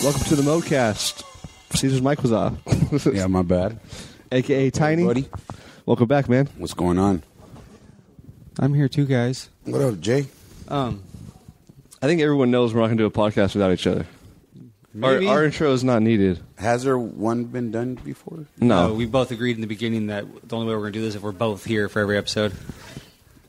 Welcome to the ModeCast. Cesars' mic was off. Yeah, my bad. A.K.A. Tiny. Buddy. Welcome back, man. What's going on? I'm here too, guys. What up, Jay? I think everyone knows we're not going to do a podcast without each other. Our intro is not needed. Has there one been done before? No. We both agreed in the beginning that the only way we're going to do this is if we're both here for every episode.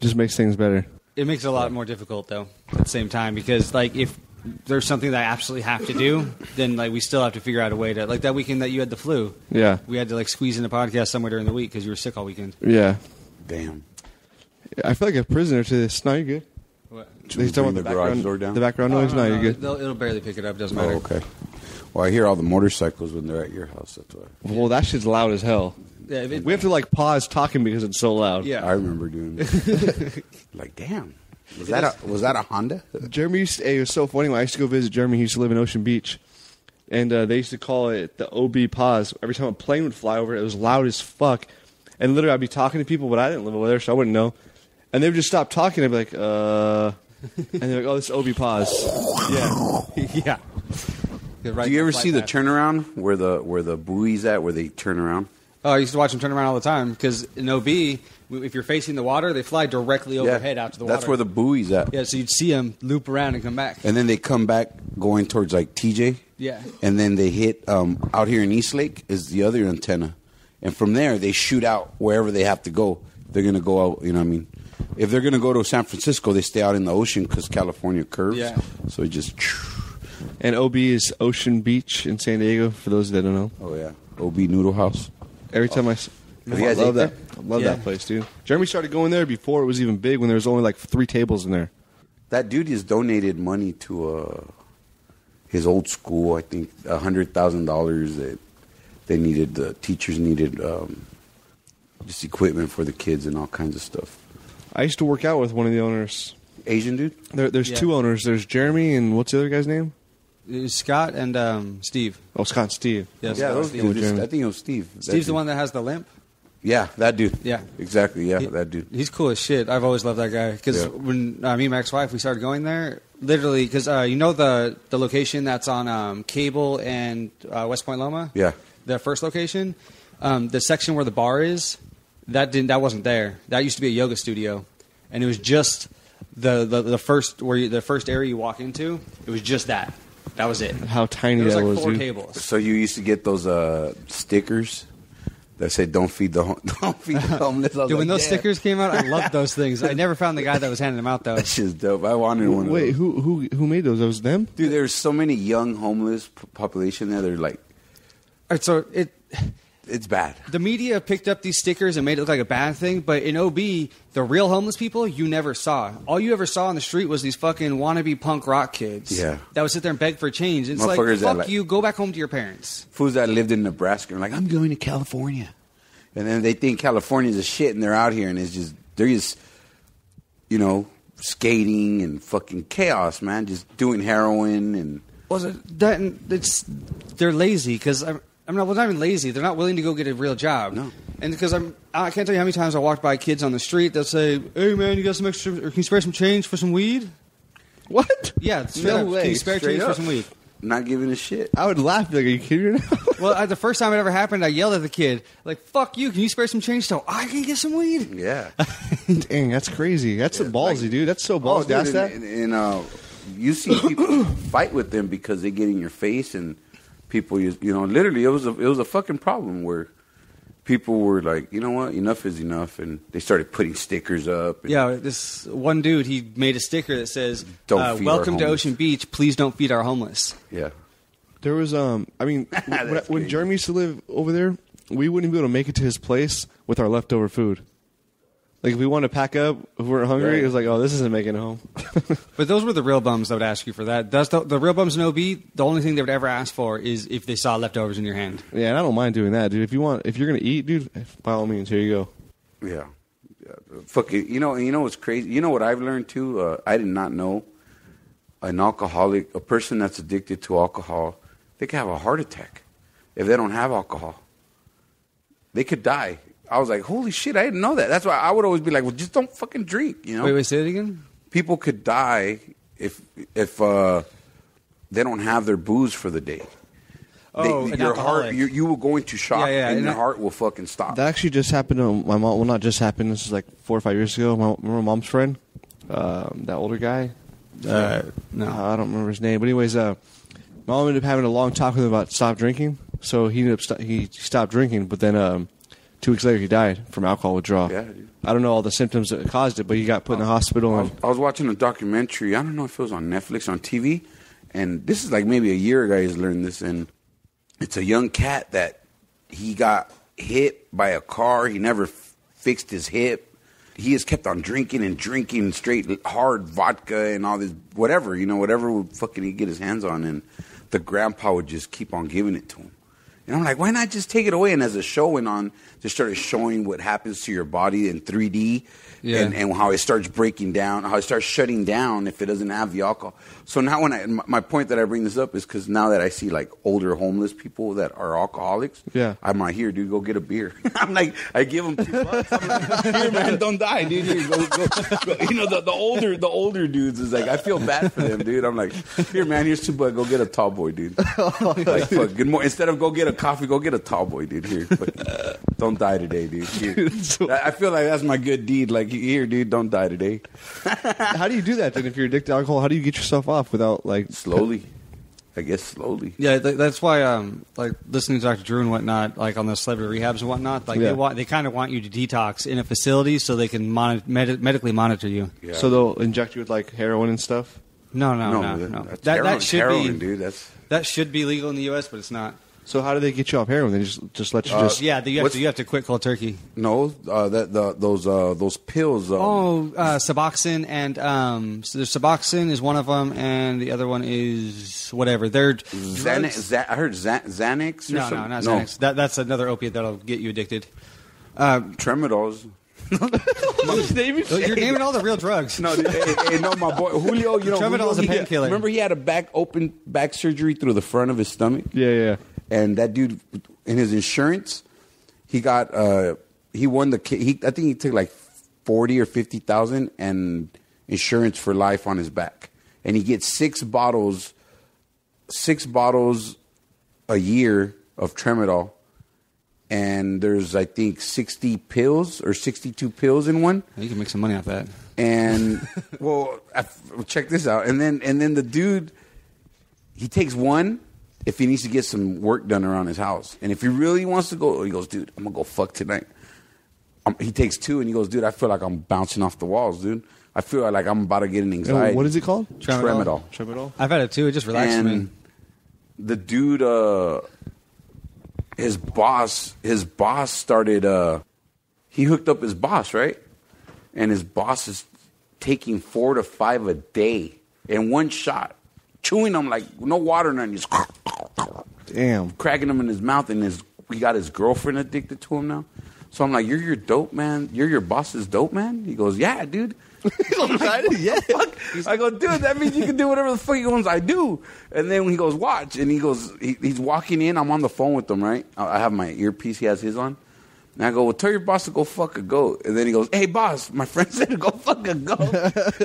Just makes things better. It makes it a lot more difficult, though, at the same time, because, like, if there's something that I absolutely have to do, then, like, we still have to figure out a way to, like, that weekend that you had the flu. Yeah. We had to, like, squeeze in a podcast somewhere during the week because you were sick all weekend. Yeah. Damn. I feel like a prisoner to this. No, you're good. What? They talking about the garage door down? The background noise? No, you're good. It'll barely pick it up. Doesn't matter. Oh, okay. Well, I hear all the motorcycles when they're at your house. That's why. Well, that shit's loud as hell. Yeah, We have to, like, pause talking because it's so loud. Yeah. I remember doing that. Like, damn. Was that a Honda? Jeremy it was so funny when I used to go visit Jeremy. He used to live in Ocean Beach, and they used to call it the OB pause. Every time a plane would fly over, it was loud as fuck. And literally, I'd be talking to people, but I didn't live over there, so I wouldn't know. And they would just stop talking. I'd be like, and they're like, "Oh, this is OB pause." Yeah. Do you ever see the turnaround where the buoy's at, where they turn around? Oh, I used to watch them turn around all the time because in OB, if you're facing the water, they fly directly overhead out to the water. That's where the buoy's at. Yeah, so you'd see them loop around and come back. And then they come back going towards, like, TJ. Yeah. And then they hit, out here in Eastlake is the other antenna. And from there, they shoot out wherever they have to go. They're going to go out, you know what I mean? If they're going to go to San Francisco, they stay out in the ocean because California curves. Yeah. So it just... And OB is Ocean Beach in San Diego, for those that don't know. Oh, yeah. OB Noodle House. Every time I love that. I love that place, dude. Jeremy started going there before it was even big, when there was only like 3 tables in there. That dude has donated money to his old school. I think $100,000 that they needed. The teachers needed just equipment for the kids and all kinds of stuff. I used to work out with one of the owners. Asian dude? There's 2 owners. There's Jeremy and what's the other guy's name? Scott and Steve. Oh, Scott and Steve. Yeah, those dudes. I think it was Steve. Steve's the one that has the limp? Yeah, that dude. Yeah. Exactly, yeah, that dude. He's cool as shit. I've always loved that guy. Because when me and my ex-wife, we started going there, literally, because you know the location that's on Cable and West Point Loma? Yeah. The first location? The section where the bar is, that wasn't there. That used to be a yoga studio. And it was just the first area you walk into, it was just that. That was it. How tiny that was. It was like 4 dude. tables. So you used to get those stickers that said "Don't feed the homeless." Dude, when those stickers came out, I loved those things. I never found the guy that was handing them out though. That's just dope. I wanted one. Wait, of those. who made those? That was them? Dude, there's so many young homeless population there. They're like, All right, so it's bad. the media picked up these stickers and made it look like a bad thing, but in OB, the real homeless people you never saw. All you ever saw on the street was these fucking wannabe punk rock kids. Yeah. That would sit there and beg for change. It's like, Motherfuckers that, fuck like- you, go back home to your parents. Fools that lived in Nebraska are like, I'm going to California, and then they think California's a shit, and they're out here, and they're just, you know, skating and fucking chaos, man. Just doing heroin and. They're lazy because not even lazy. They're not willing to go get a real job. No. And because I can't tell you how many times I walked by kids on the street. They'll say, "Hey man, you got some extra? Or can you spare some change for some weed?" What? Yeah, straight No up. way. Can you spare Straight change up. for some weed? Not giving a shit. I would laugh. Like, are you kidding me now? Well, the first time it ever happened, I yelled at the kid, like, "Fuck you! Can you spare some change so I can get some weed?" Yeah. Dang, that's crazy. That's ballsy, dude. That's so ballsy. Dude, That's that. and you see people fight with them because they get in your face and people, you know, literally it was a fucking problem where people were like, you know what, enough is enough, and they started putting stickers up. And Yeah, this one dude, he made a sticker that says, Don't feed "Welcome our to homeless." Ocean Beach. Please don't feed our homeless." Yeah. There was I mean, when Jeremy used to live over there, we wouldn't be able to make it to his place with our leftover food. Like if we wanted to pack up, if we were hungry, Right. it was like, oh, this isn't making it home. But those were the real bums that would ask you for that. That's the real bums in OB. The only thing they would ever ask for is if they saw leftovers in your hand. Yeah, and I don't mind doing that, dude. If you're gonna eat, dude, by all means, here you go. Yeah. Fucking, you know what's crazy? You know what I've learned too? I did not know an alcoholic, a person that's addicted to alcohol, they could have a heart attack if they don't have alcohol. They could die. I was like, holy shit, I didn't know that. That's why I would always be like, well, just don't fucking drink, you know? Wait, say it again? People could die if they don't have their booze for the day. Oh, an your heart, alcoholic. you will go into shock, Yeah, and and your I- heart will fucking stop. That actually just happened to my mom. Well, not just happened. This is like 4 or 5 years ago. Remember my mom's friend, that older guy. No. I don't remember his name, but anyways, my mom ended up having a long talk with him about stop drinking. So he ended up he stopped drinking, but then 2 weeks later he died from alcohol withdrawal. Yeah, dude. I don't know all the symptoms that caused it, but he got put in the hospital. And I was watching a documentary. I don't know if it was on Netflix, on TV, and this is like maybe a year ago. He's learned this, and it's a young cat that he got hit by a car. He never fixed his hip. He has kept on drinking and drinking straight hard vodka and all this whatever would fucking he get his hands on, and the grandpa would just keep on giving it to him. And I'm like, why not just take it away? And as the show went on, they started showing what happens to your body in 3D and how it starts breaking down, how it starts shutting down if it doesn't have the alcohol. So now my point that I bring this up is because now that I see like older homeless people that are alcoholics, I'm like, here, dude, go get a beer. I'm like, I give them $2. I'm like, here, man, don't die, dude. Here, go. You know, the older dudes is like, I feel bad for them, dude. I'm like, here, man, here's $2. Go get a tall boy, dude. Like, fuck, good morning. Instead of go get a coffee, go get a tall boy, dude. Here, don't die today, dude. Here. I feel like that's my good deed. Like, here, dude, don't die today. how do you do that then? If you're addicted to alcohol, how do you get yourself off without like slowly? I guess slowly. Yeah, that's why, like listening to Dr. Drew and whatnot, like on the celebrity rehabs and whatnot, like they kind of want you to detox in a facility so they can medically monitor you. Yeah. So they'll inject you with like heroin and stuff. No. That's That should heroin, be, dude. that should be legal in the U.S., but it's not. So how do they get you off heroin? They just let you just Yeah, you have to quit cold turkey. No, those pills. Suboxone and so there's Suboxone is one of them, and the other one is whatever. They're drugs. I heard Xanax. Or No, something. not Xanax. That's another opiate that'll get you addicted. Tremadols. You're naming all the real drugs. No, no, my boy Julio. You know, Tramadol is a Julio, painkiller. Remember, he had a open back surgery through the front of his stomach. Yeah. And that dude, in his insurance, he got he won the. I think he took like 40 or 50,000 and insurance for life on his back, and he gets 6 bottles a year of Tramadol. And there's, I think, 60 pills or 62 pills in one. You can make some money off that. And well, check this out. And then the dude, he takes one if he needs to get some work done around his house. And if he really wants to go, he goes, dude, I'm gonna go fuck tonight. He takes 2 and he goes, dude, I feel like I'm bouncing off the walls, dude. I feel like I'm about to get an anxiety. What is it called? Tramadol. I've had it too. It just relaxes me. The dude, his boss started. He hooked up his boss, right? And his boss is taking 4 to 5 a day in one shot, chewing them like no water, none. He's Damn. cracking them in his mouth, and he got his girlfriend addicted to him now. So I'm like, you're your dope man. You're your boss's dope man. He goes, yeah, dude. I'm excited. Yeah. I go, dude, that means you can do whatever the fuck you want. I do. And then when he goes, watch, and he goes, he's walking in. I'm on the phone with him, right? I have my earpiece. He has his on. And I go, well, tell your boss to go fuck a goat. And then he goes, hey, boss, my friend said to go fuck a goat.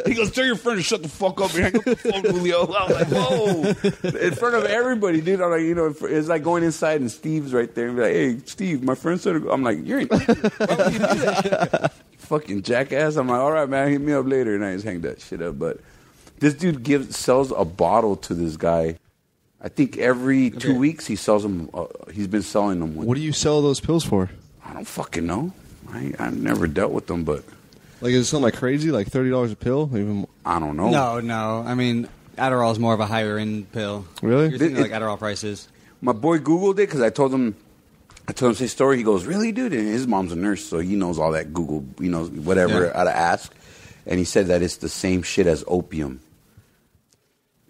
He goes, tell your friend to shut the fuck up and hang up the phone, Julio. I was like, whoa. In front of everybody, dude. I'm like, you know, it's like going inside and Steve's right there and be like, hey, Steve, my friend said to go. I'm like, you're why would you do that? Fucking jackass. I'm like, all right, man, hit me up later. And I just hang that shit up. But this dude sells a bottle to this guy. I think every 2 weeks he sells them. He's been selling them. What do you sell those pills for? I don't fucking know. I've never dealt with them, but Like, is it something like crazy, like $30 a pill? Even I don't know. No. I mean, Adderall is more of a higher end pill. Really? You're thinking like Adderall prices. My boy Googled it because I told him his story. He goes, "Really, dude?" And his mom's a nurse, so he knows all that Google, he knows whatever how to ask. And he said that it's the same shit as opium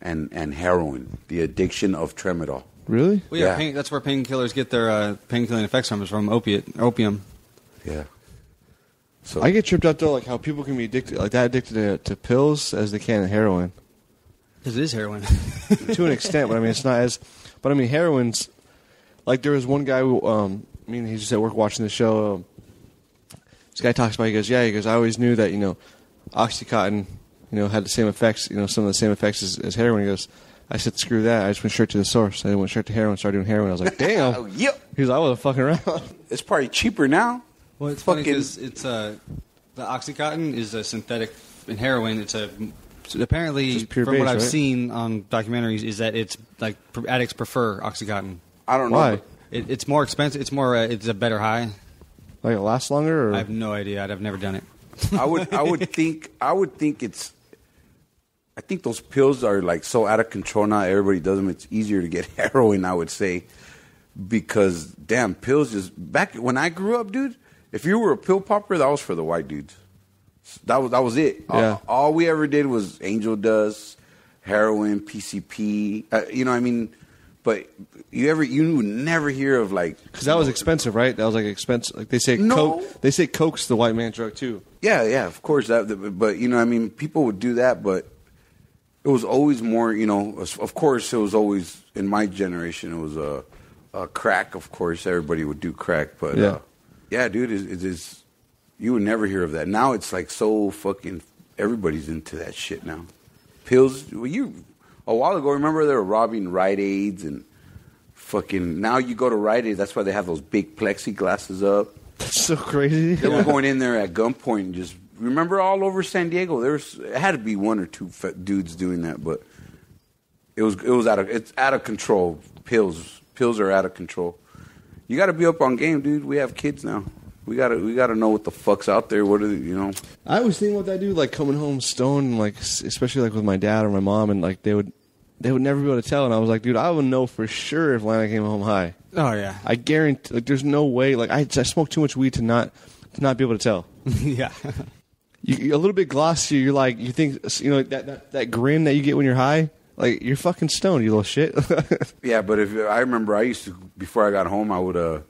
and heroin, the addiction of tramadol. Really? Well, yeah, Yeah. that's where painkillers get their painkilling effects from, is from opium. Yeah. So I get tripped out though, like how people can be addicted to pills as they can to heroin. Because it is heroin. To an extent, but I mean it's not as. But I mean heroin's like there was one guy who he's just at work watching the show. This guy talks about. He goes, I always knew that OxyContin had the same effects. Some of the same effects as heroin. He goes, I said screw that. I just went straight to the source. I went straight to heroin. Started doing heroin. I was like, damn. Yep. He goes, I wasn't fucking around. It's probably cheaper now. Well, it's funny because it's the OxyContin is a synthetic, and heroin apparently Just pure from what base, I've right? seen on documentaries is that it's like addicts prefer OxyContin. I don't know. Why? It's more expensive. It's more. It's a better high. Like it lasts longer, or I have no idea. I've never done it. I would think it's. I think those pills are like so out of control now. Everybody does them. It's easier to get heroin, I would say, because damn pills. Just back when I grew up, dude. If you were a pill popper, that was for the white dudes. That was it. Yeah. All we ever did was angel dust, heroin, PCP. You know what I mean? But you would never hear of like because that was expensive, right? That was like expensive. Like they say, No. coke. They say coke's the white man's drug too. Yeah, of course. But you know, I mean, people would do that, but it was always more. Of course, it was always in my generation. It was a crack. Of course, everybody would do crack, but yeah, dude, it is. You would never hear of that. Now it's like so fucking. Everybody's into that shit now. Pills. A while ago, remember they were robbing Rite Aids and fucking. Now you go to Rite Aids. That's why they have those big plexiglasses up. That's so crazy. They were going in there at gunpoint and just remember all over San Diego. It had to be one or two dudes doing that, but it's out of control. Pills are out of control. You got to be up on game, dude. We have kids now. We gotta know what the fuck's out there. What are I was thinking about that dude, like coming home stoned, like especially like with my dad or my mom, and like they would never be able to tell. And I was like, dude, I would know for sure if Lana came home high. Oh yeah, I guarantee. Like, there's no way. Like I smoked too much weed to not be able to tell. yeah. You're a little bit glossy. You're like you think that grin that you get when you're high. Like you're fucking stoned, you little shit. Yeah, but I remember I used to before I got home, I would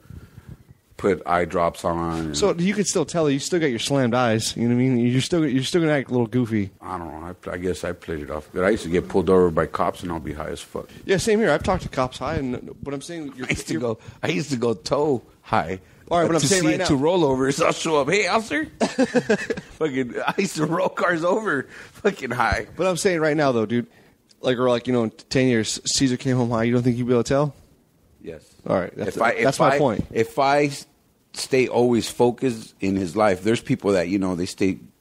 put eye drops on. So you could still tell. You still got your slammed eyes. You know what I mean? You're still gonna act a little goofy. I don't know. I guess I played it off. But I used to get pulled over by cops and I'll be high as fuck. Yeah, same here. I've talked to cops high, but I'm saying I used to go toe high. All right, but I'm to saying see right it now- to rollovers, I'll show up. Hey, officer. Fucking, I used to roll cars over, fucking high. But I'm saying right now though, dude. In 10 years, Caesar came home high. You don't think you'd be able to tell? Yes. All right, that's my point. If I stay always focused in his life, there's people that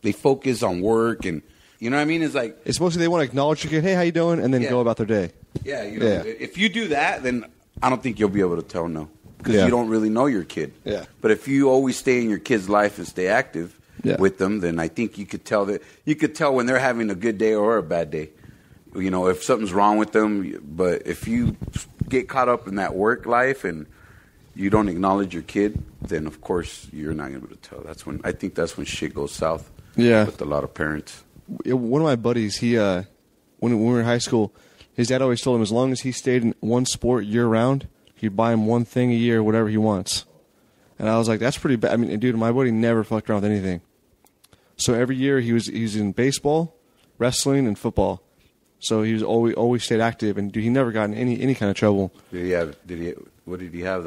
they focus on work and you know what I mean. It's like It's mostly they want to acknowledge your kid. Hey, how you doing? And then go about their day. yeah. If you do that, then I don't think you'll be able to tell no because Yeah. you don't really know your kid. Yeah. But if you always stay in your kid's life and stay active Yeah. with them, then I think you could tell when they're having a good day or a bad day. If something's wrong with them. But if you get caught up in that work life and you don't acknowledge your kid, then of course you're not going to be able to tell. I think that's when shit goes south. Yeah. With a lot of parents. One of my buddies, he when we were in high school, his dad always told him as long as he stayed in one sport year round, he'd buy him one thing a year, whatever he wants. And I was like, that's pretty bad. I mean, dude, my buddy never fucked around with anything. So every year he was in baseball, wrestling, and football. So he was always stayed active, and dude, he never got in any kind of trouble. What did he have?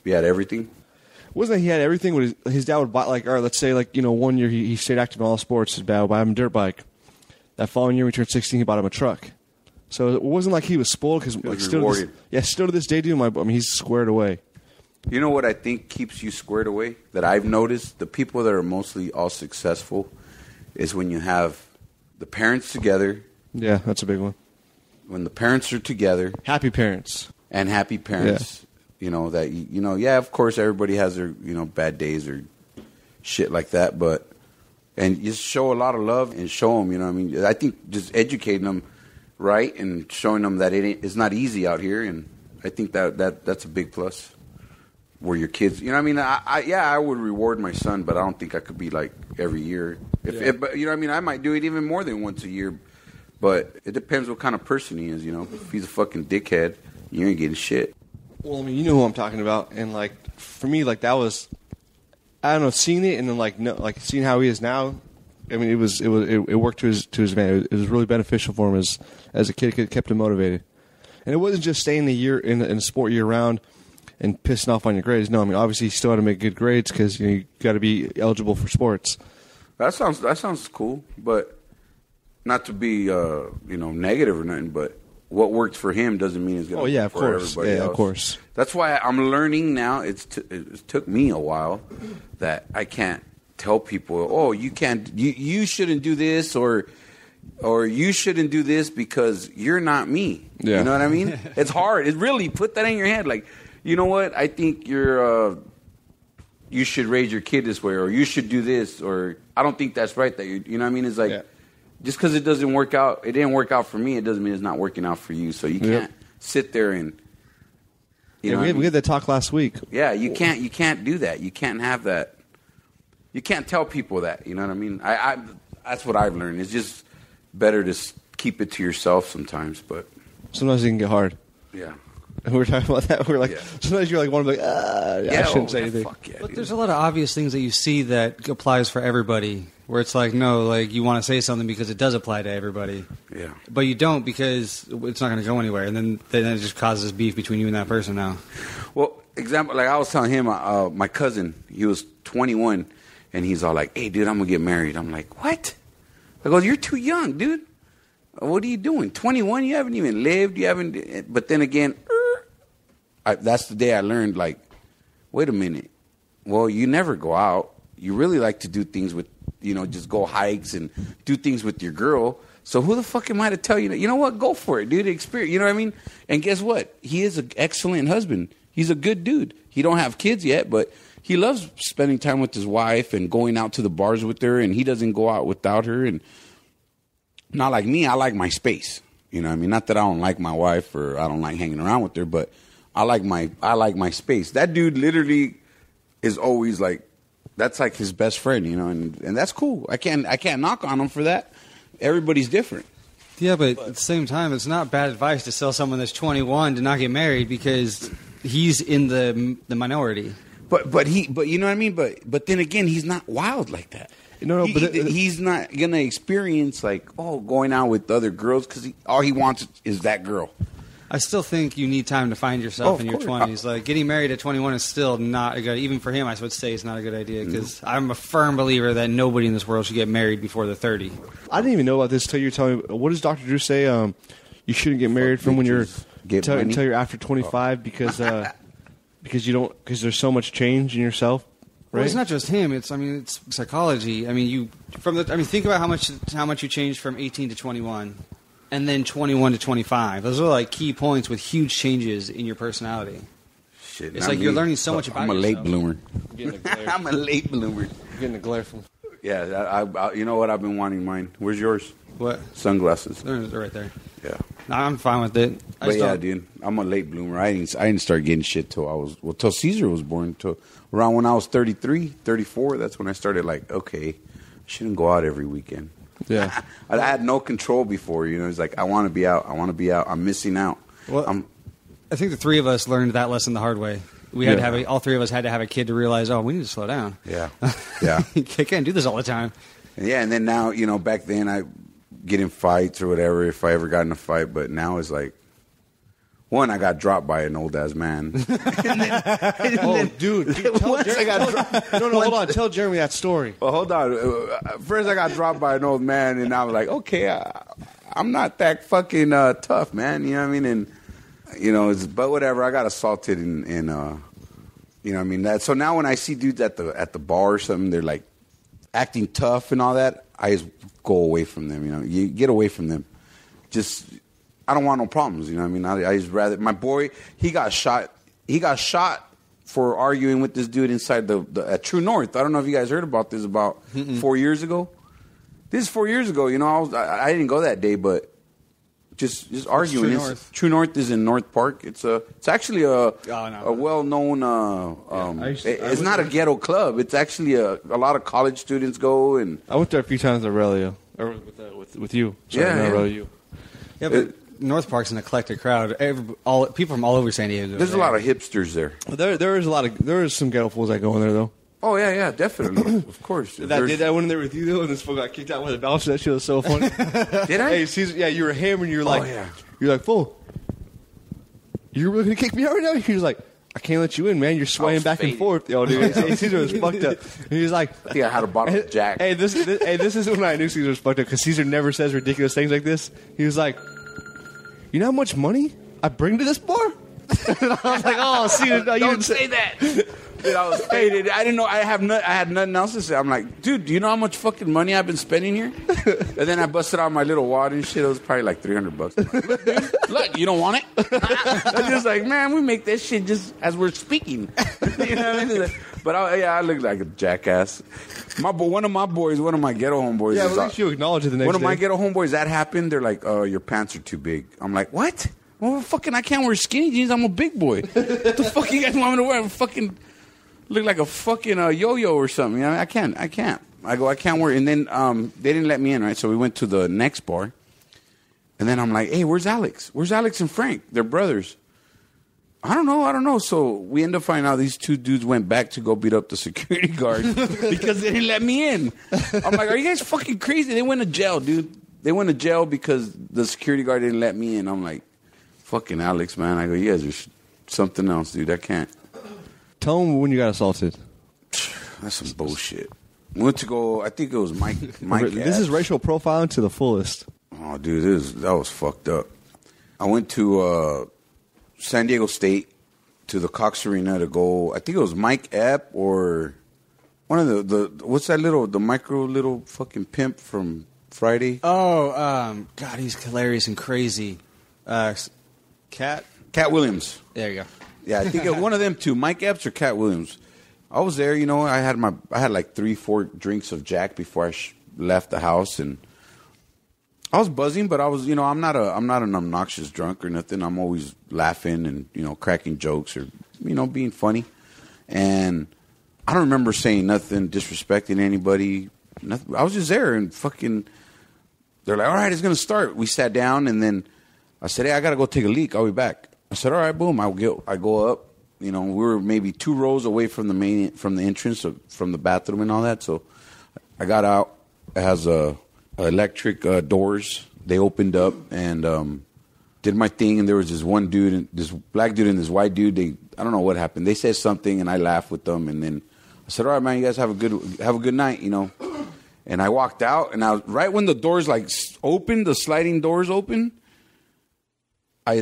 He had everything. It wasn't that he had everything? But his dad would buy, like, all right, let's say, like, 1 year he stayed active in all sports. His dad would buy him a dirt bike. That following year, when he turned 16, he bought him a truck. So it wasn't like he was spoiled because, like, still to this day, dude, he's squared away. You know what I think keeps you squared away? That I've noticed the people that are mostly all successful is when you have the parents together. Yeah, that's a big one. When the parents are together. Happy parents. And happy parents. yeah, of course everybody has their, bad days or shit like that, and just show a lot of love and show them, I think just educating them right and showing them that it's not easy out here, and I think that's a big plus. Where your kids, I would reward my son, but I don't think I could be like every year. But I might do it even more than once a year. But it depends what kind of person he is, If he's a fucking dickhead, you ain't getting shit. Well, you know who I'm talking about, and like for me, like that was, I don't know, seeing it and then seeing how he is now. I mean, it worked to his advantage. It was really beneficial for him as a kid. It kept him motivated, and it wasn't just staying the year in a sport year round and pissing off on your grades. No, I mean obviously you still had to make good grades because you got to be eligible for sports. That sounds cool, but not to be negative or nothing. But what worked for him doesn't mean it's going to work for everybody else. Of course. That's why I'm learning now. It took me a while that I can't tell people, oh, you can't, you shouldn't do this or you shouldn't do this because you're not me. Yeah. You know what I mean? It's hard. It really put that in your head, like. You know what? I think you should raise your kid this way, or you should do this, or I don't think that's right. You know what I mean? It's like just because it doesn't work out, it didn't work out for me. It doesn't mean it's not working out for you. So you can't sit there and we had that talk last week. Yeah, you can't do that. You can't have that. You can't tell people that. You know what I mean? I that's what I've learned. It's just better to keep it to yourself sometimes. But sometimes it can get hard. Yeah. And we were talking about that. We're like, sometimes you're like, I shouldn't say anything. But there's a lot of obvious things that you see that applies for everybody. Where it's like, no, like you want to say something because it does apply to everybody. Yeah. But you don't because it's not going to go anywhere, and then it just causes beef between you and that person now. Well, example, like I was telling him, my cousin, he was 21, and he's all like, "Hey, dude, I'm gonna get married." I'm like, "What?" I go, "You're too young, dude. What are you doing? 21? You haven't even lived. You haven't." But then again. That's the day I learned, like, wait a minute. Well, you never go out. You really like to do things with, just go hikes and do things with your girl. So who the fuck am I to tell you that? You know what? Go for it, dude. Experience. You know what I mean? And guess what? He is an excellent husband. He's a good dude. He don't have kids yet, but he loves spending time with his wife and going out to the bars with her, and he doesn't go out without her. And not like me. I like my space. You know what I mean? Not that I don't like my wife or I don't like hanging around with her, but I like my space. That dude literally is always like, that's like his best friend, and that's cool. I can't knock on him for that. Everybody's different. Yeah, but at the same time, it's not bad advice to tell someone that's 21 to not get married because he's in the minority. But you know what I mean. But then again, he's not wild like that. No, but he's not gonna experience like going out with other girls because all he wants is that girl. I still think you need time to find yourself in your 20s. Like getting married at 21 is still not a good. Even for him, I would say it's not a good idea because I'm a firm believer that nobody in this world should get married before they're 30. I didn't even know about this until you're telling me. What does Dr. Drew say? You shouldn't get married from when you're until you're after 25 because you don't because there's so much change in yourself. Right? Well, it's not just him. It's psychology. Think about how much you changed from 18 to 21. And then 21 to 25. Those are like key points with huge changes in your personality. Shit, it's like you're learning so much about yourself. I'm a late bloomer. I'm a late bloomer. You're getting a glare from. Yeah, I you know what? I've been wanting mine. Where's yours? What? Sunglasses. They're right there. Yeah. No, I'm fine with it. But yeah, dude, I'm a late bloomer. I didn't start getting shit till Cesar was born. Till around when I was 33, 34. That's when I started like, okay, I shouldn't go out every weekend. Yeah, I had no control before. It's like I want to be out. I'm missing out. Well, I think the three of us learned that lesson the hard way. We had to have all three of us had to have a kid to realize, we need to slow down. Yeah. I can't do this all the time. Yeah, and then now, back then I get in fights or whatever if I ever got in a fight, but now it's like, one, I got dropped by an old ass man. Dude, hold on. Tell Jeremy that story. Well, hold on. First, I got dropped by an old man, and I was like, okay, I'm not that fucking tough, man. You know what I mean? And but whatever. I got assaulted, and you know what I mean. So now when I see dudes at the bar or something, they're like acting tough and all that. I just go away from them. You get away from them. Just. I don't want no problems, you know what I mean? I just rather... My boy, he got shot he got shot for arguing with this dude inside the at True North. I don't know if you guys heard about this 4 years ago. This is 4 years ago. You know, I didn't go that day, but just arguing. True North is in North Park. It's actually a well-known. It's not a ghetto club. It's actually a lot of college students go, and I went there a few times at Aurelio or with you. Sorry, Aurelio. Yeah, but North Park's an eclectic crowd. People from all over San Diego. There's a lot of hipsters there. There is some ghetto fools that go in there though. Oh yeah, definitely, of course. Did I went in there with you though, and this fool got kicked out with a bouncer. That shit was so funny. Did I? Hey, Cesar, yeah, you were hammering. You're like, you're like, fool. You're really gonna kick me out right now? He was like, I can't let you in, man. You're swaying back and forth. Yo, dude, Cesar was fucked up. And he was like, I think I had a bottle of Jack. Hey, this is when I knew Cesar was fucked up because Cesar never says ridiculous things like this. He was like, you know how much money I bring to this bar? And I was like, oh, Cesar, no, you Don't say that. Dude, I was faded. I didn't know. I had nothing else to say. I'm like, dude, do you know how much fucking money I've been spending here? And then I busted out my little wallet and shit. It was probably like $300. Look, you don't want it? I'm just like, man, we make that shit just as we're speaking. You know what I mean? But I look like a jackass. One of my ghetto homeboys. Yeah, at least you acknowledge it the next day. One of my ghetto homeboys, that happened. They're like, oh, your pants are too big. I'm like, what? Well, fucking, I can't wear skinny jeans. I'm a big boy. What the fuck you guys want me to wear? Fucking look like a fucking yo-yo or something. You know, I can't. I can't wear. And then they didn't let me in, right? So we went to the next bar, and then I'm like, hey, where's Alex? Where's Alex and Frank? They're brothers. I don't know. So we end up finding out these two dudes went back to go beat up the security guard because they didn't let me in. I'm like, are you guys fucking crazy? They went to jail, dude. They went to jail because the security guard didn't let me in. I'm like, fucking Alex, man. I go, you guys are something else, dude. I can't. Tell them when you got assaulted. That's some bullshit. We went to go, I think it was Mike. This is racial profiling to the fullest. Oh, dude, that was fucked up. I went to San Diego State to the Cox Arena to go, I think it was Mike Epps or one of the what's that the micro little fucking pimp from Friday? Oh, God, he's hilarious and crazy. Cat Williams. There you go. Yeah, I think one of them two, Mike Epps or Cat Williams. I was there, you know. I had like 3-4 drinks of Jack before I left the house, and I was buzzing. But I was, you know, I'm not an obnoxious drunk or nothing. I'm always laughing and, you know, cracking jokes or, you know, being funny. And I don't remember saying nothing, disrespecting anybody. Nothing. I was just there, and fucking. They're like, all right, it's gonna start. We sat down, and then I said, hey, I gotta go take a leak. I'll be back. I said, all right, boom. I go up. You know, we were maybe 2 rows away from the entrance, from the bathroom and all that. So I got out. It has electric doors. They opened up and did my thing. And there was this one dude, this black dude and this white dude. I don't know what happened. They said something, and I laughed with them. And then I said, all right, man, you guys have a good night, you know. And I walked out, and right when the doors like opened, the sliding doors open,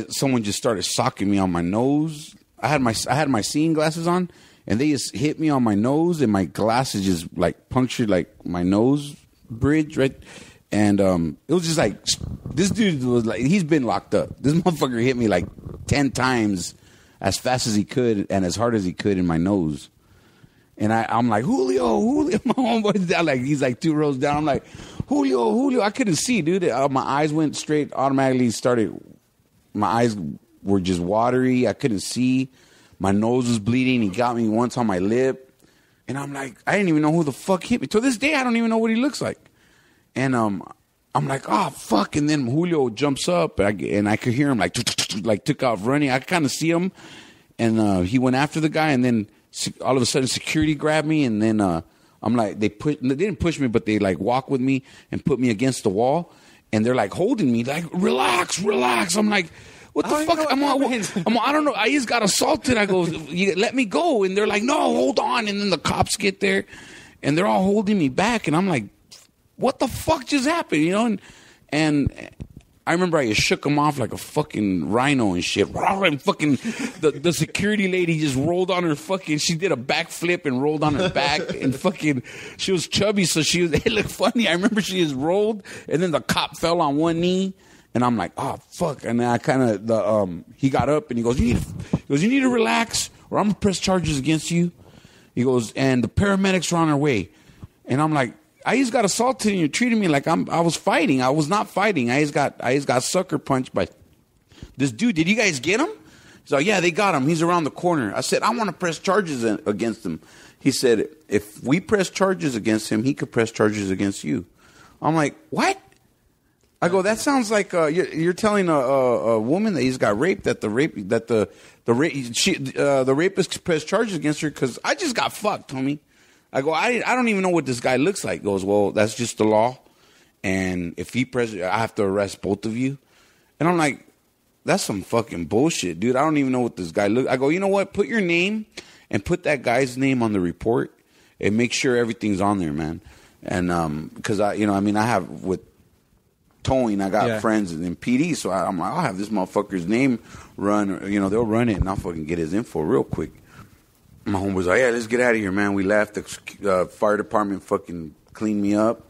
someone just started socking me on my nose. I had my seeing glasses on, and they just hit me on my nose, and my glasses just like punctured like my nose bridge, right? And it was just like, this dude was like, he's been locked up. This motherfucker hit me like 10 times as fast as he could and as hard as he could in my nose. And I'm like, Julio. My homeboy's down, like, he's like 2 rows down. I'm like, Julio. I couldn't see, dude. My eyes went straight, automatically my eyes were just watery. I couldn't see. My nose was bleeding. He got me once on my lip. And I'm like, I didn't even know who the fuck hit me. To this day, I don't even know what he looks like. And I'm like, oh, fuck. And then Julio jumps up, and I could hear him like took off running. I kind of see him. And he went after the guy. And then all of a sudden, security grabbed me. And then I'm like, they didn't push me, but they like walked with me and put me against the wall. And they're like holding me, like, relax. I'm like, what the fuck? I don't know. I just got assaulted. I go, let me go. And they're like, no, hold on. And then the cops get there, and they're all holding me back. And I'm like, what the fuck just happened? You know? And I remember I just shook them off like a fucking rhino and shit. And fucking the security lady just rolled on her fucking, she did a backflip and rolled on her back. And fucking, she was chubby, so it looked funny. I remember she just rolled, and then the cop fell on one knee. And I'm like, oh, fuck. And then I kind of, he got up and he goes, you need to relax or I'm going to press charges against you. He goes, and the paramedics are on their way. And I'm like, I just got assaulted and you're treating me like I was fighting. I was not fighting. I just got sucker punched by this dude. Did you guys get him? He's like, yeah, they got him. He's around the corner. I said, I want to press charges against him. He said, if we press charges against him, he could press charges against you. I'm like, what? I go, that sounds like you're telling a woman that he's got raped, that the rapist pressed charges against her because I just got fucked, homie. I go, I don't even know what this guy looks like. He goes, well, that's just the law, and if he I have to arrest both of you. And I'm like, that's some fucking bullshit, dude. I don't even know what this guy looks. I go, you know what? Put your name and put that guy's name on the report and make sure everything's on there, man. And because I have with towing, I got friends in PD, so I'm like, I'll have this motherfucker's name run. They'll run it, and I'll fucking get his info real quick. My homie was like, yeah, let's get out of here, man. We left. The fire department fucking cleaned me up,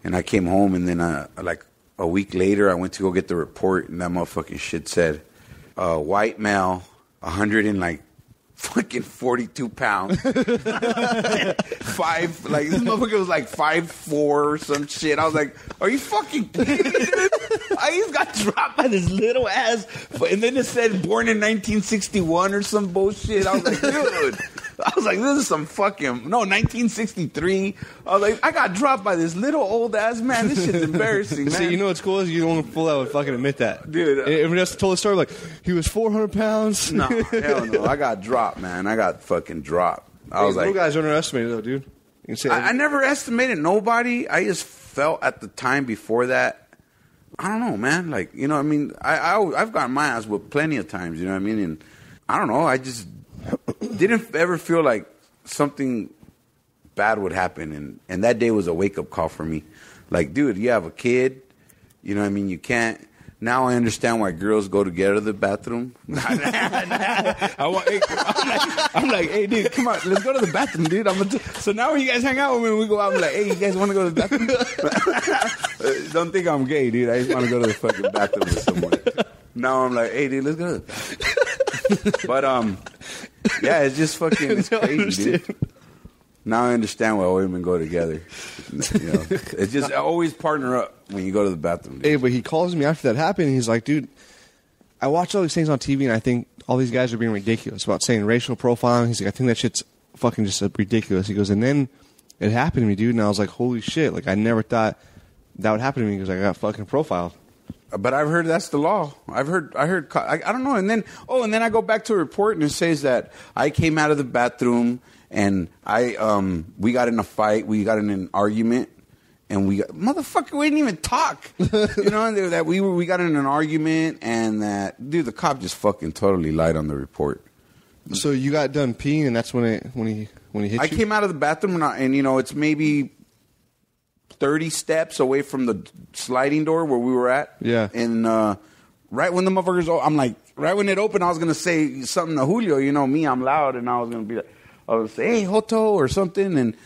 and I came home, and then like a week later, I went to go get the report, and that motherfucking shit said, white male, 42 pounds. This motherfucker was like 5'4" or some shit. I was like, are you fucking kidding me, dude? I just got dropped by this little ass. And then it said born in 1961 or some bullshit. I was like, dude. This is some fucking, 1963. I was like, I got dropped by this little old ass man. This shit's embarrassing, man. See, you know what's cool is you don't full out would fucking admit that. Dude. Everyone else told the story like, he was 400 pounds. No, hell no. I got dropped, man. I got fucking dropped. I was like, no guys underestimated though, dude. You can say I never estimated nobody. I just felt at the time before that, I don't know, man. Like, I've gotten my ass whipped plenty of times, you know what I mean? And I don't know. I just didn't ever feel like something bad would happen. And that day was a wake-up call for me. Like, dude, you have a kid. You know what I mean? You can't. Now I understand why girls go together to the bathroom. I'm like, hey, dude, come on, let's go to the bathroom, dude. So now when you guys hang out with me, we go out, I'm like, hey, you guys want to go to the bathroom? Don't think I'm gay, dude. I just want to go to the fucking bathroom with someone. Now I'm like, hey, dude, let's go to the bathroom. But, yeah, it's just fucking it's crazy, dude. Now I understand why women go together. It's just always partner up when you go to the bathroom. Dude. Hey, but he calls me after that happened, and he's like, dude, I watch all these things on TV, and I think all these guys are being ridiculous about saying racial profiling. He's like, I think that shit's fucking just ridiculous. He goes, and then it happened to me, dude, and I was like, holy shit. Like, I never thought that would happen to me because I got fucking profiled. But I've heard that's the law. I don't know. And then I go back to a report, and it says that I came out of the bathroom, and we got in a fight, we got in an argument, and motherfucker, we didn't even talk. That we got in an argument, and that, dude, the cop just fucking totally lied on the report. So you got done peeing, and that's when he hit you? I came out of the bathroom, and it's maybe 30 steps away from the sliding door where we were at. Yeah. And right when the motherfuckers, I'm like, right when it opened, I was going to say something to Julio. You know me, I'm loud, and I was going to be like, I was say, hey, Joto, or something. And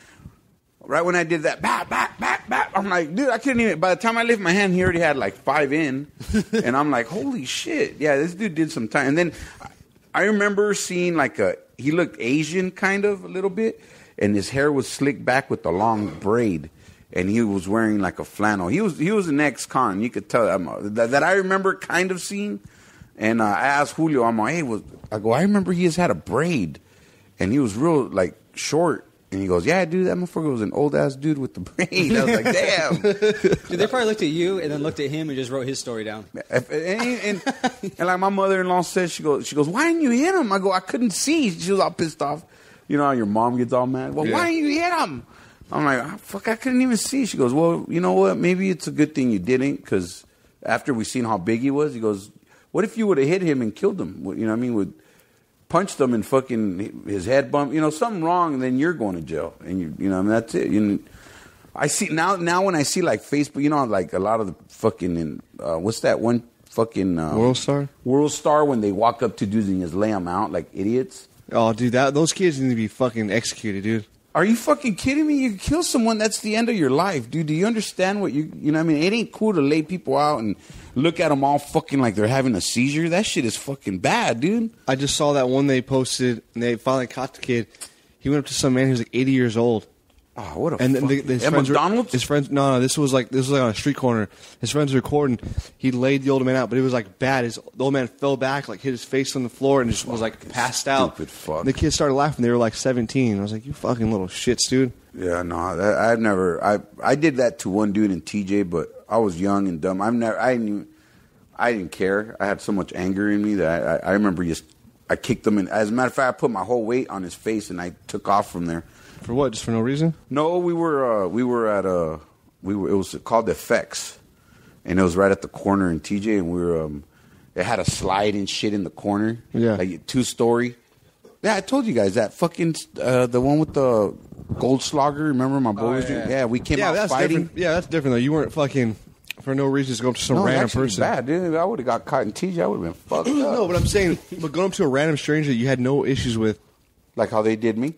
right when I did that, bap, bap, bap, bap, I'm like, dude, I couldn't even, by the time I lifted my hand, he already had like 5 in. And I'm like, holy shit. Yeah, this dude did some time. And then I remember seeing he looked Asian kind of a little bit, and his hair was slicked back with a long braid. And he was wearing like a flannel. He was an ex-con. You could tell that I remember kind of seeing. And I asked Julio, I'm like, hey, I remember he has had a braid. And he was real, like, short. And he goes, yeah, dude, that motherfucker was an old-ass dude with the braid. I was like, damn. Dude, they probably looked at you and then looked at him and just wrote his story down. And like my mother-in-law says, she goes, why didn't you hit him? I go, I couldn't see. She was all pissed off. You know how your mom gets all mad? Well, why didn't you hit him? I'm like, oh, fuck, I couldn't even see. She goes, well, you know what? Maybe it's a good thing you didn't, because after we seen how big he was, he goes, what if you would have hit him and killed him? You know what I mean? Would punched him and fucking his head bump, something wrong, and then you're going to jail. And I mean, that's it. I see now when I see like Facebook, like a lot of the fucking, what's that one fucking World Star? World Star, when they walk up to dudes and just lay them out like idiots. Oh, dude, those kids need to be fucking executed, dude. Are you fucking kidding me? You kill someone, that's the end of your life, dude. Do you understand what you know what I mean? It ain't cool to lay people out and look at them all fucking like they're having a seizure. That shit is fucking bad, dude. I just saw that one they posted, and they finally caught the kid. He went up to some man who was like 80 years old. Oh, what a and fucking... his At friends McDonald's? His friends... No, this was like on a street corner. His friends were recording. He laid the old man out, but it was like bad. The old man fell back, like hit his face on the floor, and just was like passed out. Stupid fuck. And the kids started laughing. They were like 17. I was like, you fucking little shits, dude. Yeah, no, I've never... I did that to one dude in TJ, but I was young and dumb. I didn't care. I had so much anger in me that I remember I kicked him, and as a matter of fact, I put my whole weight on his face, and I took off from there. For what? Just for no reason? No, we were at it was called the Effects, and it was right at the corner in TJ, and we were it had a slide and shit in the corner. Yeah, like 2-story. Yeah, I told you guys that fucking the one with the Goldschlager. Remember my boy? Yeah, we came out fighting. Different. Yeah, that's different though. You weren't fucking for no reason just go up to some random person. Bad, dude. I would have got caught in TJ. I would have been fucked up. No, but I'm saying, but going up to a random stranger that you had no issues with, like how they did me.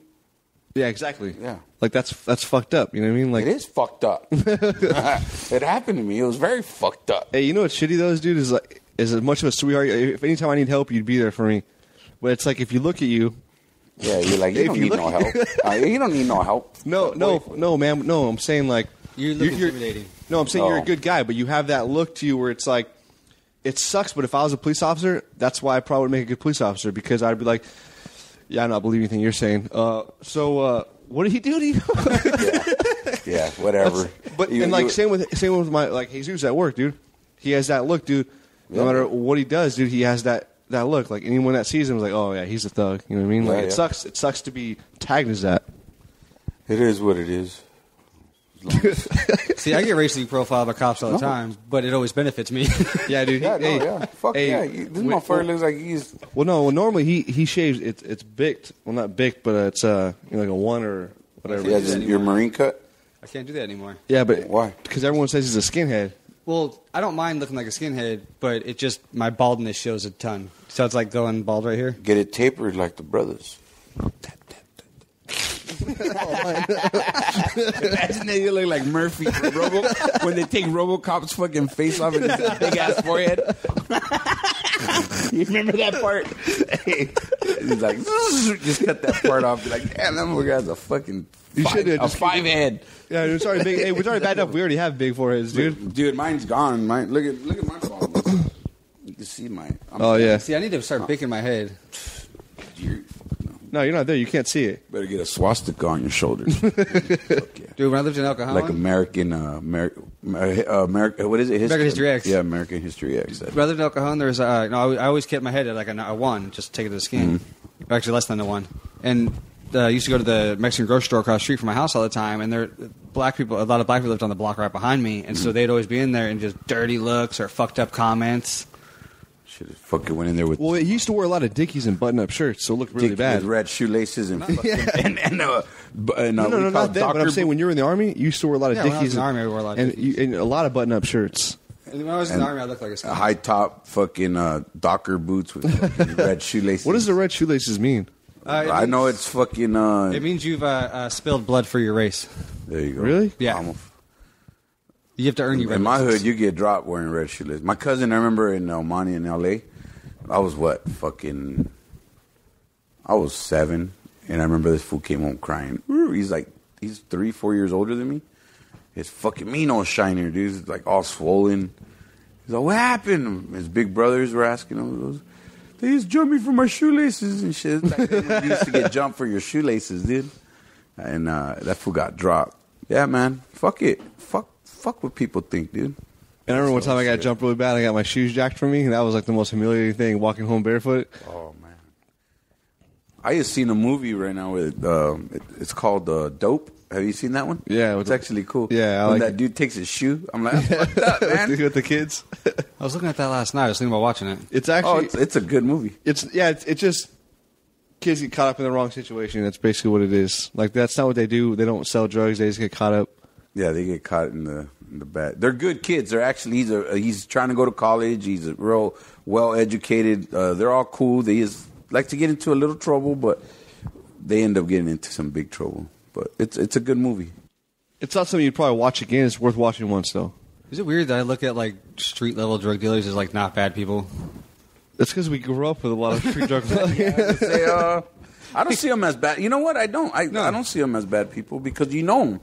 Yeah, exactly. Yeah, like that's fucked up. You know what I mean? Like it is fucked up. It happened to me. It was very fucked up. Hey, you know what's shitty though, dude? Is as much of a sweetheart. If anytime I need help, you'd be there for me. But it's like if you look at you. Yeah, you're like, you don't need no help. You don't need no help. No, man. No, I'm saying like you're intimidating. No, I'm saying you're a good guy, but you have that look to you where it's like it sucks. But if I was a police officer, that's why I probably would make a good police officer because I'd be like. Yeah, I don't believe anything you're saying. So what did he do to you? yeah, whatever. Same with my like Jesus at work, dude. He has that look, dude. No matter what he does, dude, he has that look. Like anyone that sees him is like, oh yeah, he's a thug. You know what I mean? Like it sucks. It sucks to be tagged as that. It is what it is. See, I get racially profiled by cops all the time, but it always benefits me. Yeah, dude. Fuck yeah. This motherfucker looks like he's... Well, normally he shaves. It's bicked. Well, not bicked, but it's like a 1 or whatever. He has your Marine cut? I can't do that anymore. Yeah, but... Why? Because everyone says he's a skinhead. Well, I don't mind looking like a skinhead, but it just... My baldness shows a ton. So it's like going bald right here. Get it tapered like the brothers. Imagine that you look like Murphy when they take RoboCop's fucking face off of his big ass forehead. You remember that part? He's like, just cut that part off. Be like, damn, that motherfucker has a fucking a 5 head. Yeah, it's already big. Hey, we're already bad enough. We already have big foreheads, dude. Dude, mine's gone. Look at my bald. You can see mine. Yeah. See, I need to start picking my head. No, you're not there. You can't see it. Better get a swastika on your shoulders. Dude, when I lived in El Cajon... Like American, what is it? American History X. Yeah, American History X. When I lived in El Cajon, there was I always kept my head at like a 1, just to take it to the skin. Mm-hmm. Actually, less than a 1. And I used to go to the Mexican grocery store across the street from my house all the time, and a lot of black people lived on the block right behind me, and so they'd always be in there and just dirty looks or fucked up comments. Should have fucking went in there with... Well, he used to wear a lot of Dickies and button-up shirts, so it looked really bad. With red shoelaces and fucking... No, not that, but I'm saying when you were in the Army, you used to wear a lot of Dickies. When I was in the Army, I wore a lot of Dickies. And a lot of button-up shirts. And when I was in the Army, I looked like a skinhead. High-top fucking Docker boots with fucking red shoelaces. What does the red shoelaces mean? I know it's fucking... it means you've spilled blood for your race. There you go. Really? Yeah. You have to earn your red In my shoelaces. hood, you get dropped wearing red shoelaces. My cousin, I remember in El Monte in L.A., I was I was 7, and I remember this fool came home crying. He's 3-4 years older than me. His fucking Mino shiner, dude. He's like all swollen. He's like, what happened? His big brothers were asking him. They just jumped me for my shoelaces and shit. Back then, you used to get jumped for your shoelaces, dude. And that fool got dropped. Yeah, man. Fuck it. Fuck what people think, dude. And I remember one time I got jumped really bad. I got my shoes jacked from me. And that was like the most humiliating thing, walking home barefoot. Oh, man. I just seen a movie right now with it's called Dope. Have you seen that one? Yeah. It's actually cool. Yeah, when that dude takes his shoe, I'm like, that's fucked up, man. With the kids. I was looking at that last night. I was thinking about watching it. It's actually... it's a good movie. It's just... Kids get caught up in the wrong situation. That's basically what it is. Like, that's not what they do. They don't sell drugs. They just get caught up. Yeah, they get caught in the bad. They're good kids. They're actually he's trying to go to college. He's a real well educated. They're all cool. They just like to get into a little trouble, but they end up getting into some big trouble. But it's a good movie. It's not something you'd probably watch again. It's worth watching once, though. Is it weird that I look at like street level drug dealers as like not bad people? That's because we grew up with a lot of street drug dealers. I don't see them as bad. You know what? I don't. I don't see them as bad people because you know them.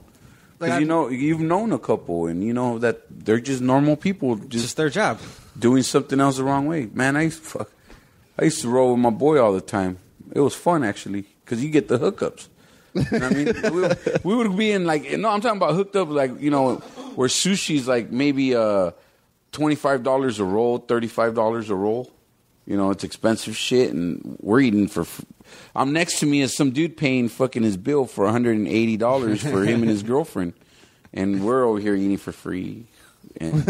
Because you've known a couple, and you know that they're just normal people, Just their job. doing something else the wrong way. Man, I used to roll with my boy all the time. It was fun actually because you get the hookups. You know what I mean? we would be in like, no, I'm talking about hooked up like, you know, where sushi's like maybe $25 a roll, $35 a roll. You know, it's expensive shit, and we're eating for. I'm next to me as some dude paying fucking his bill for $180 for him and his girlfriend, and we're over here eating for free. And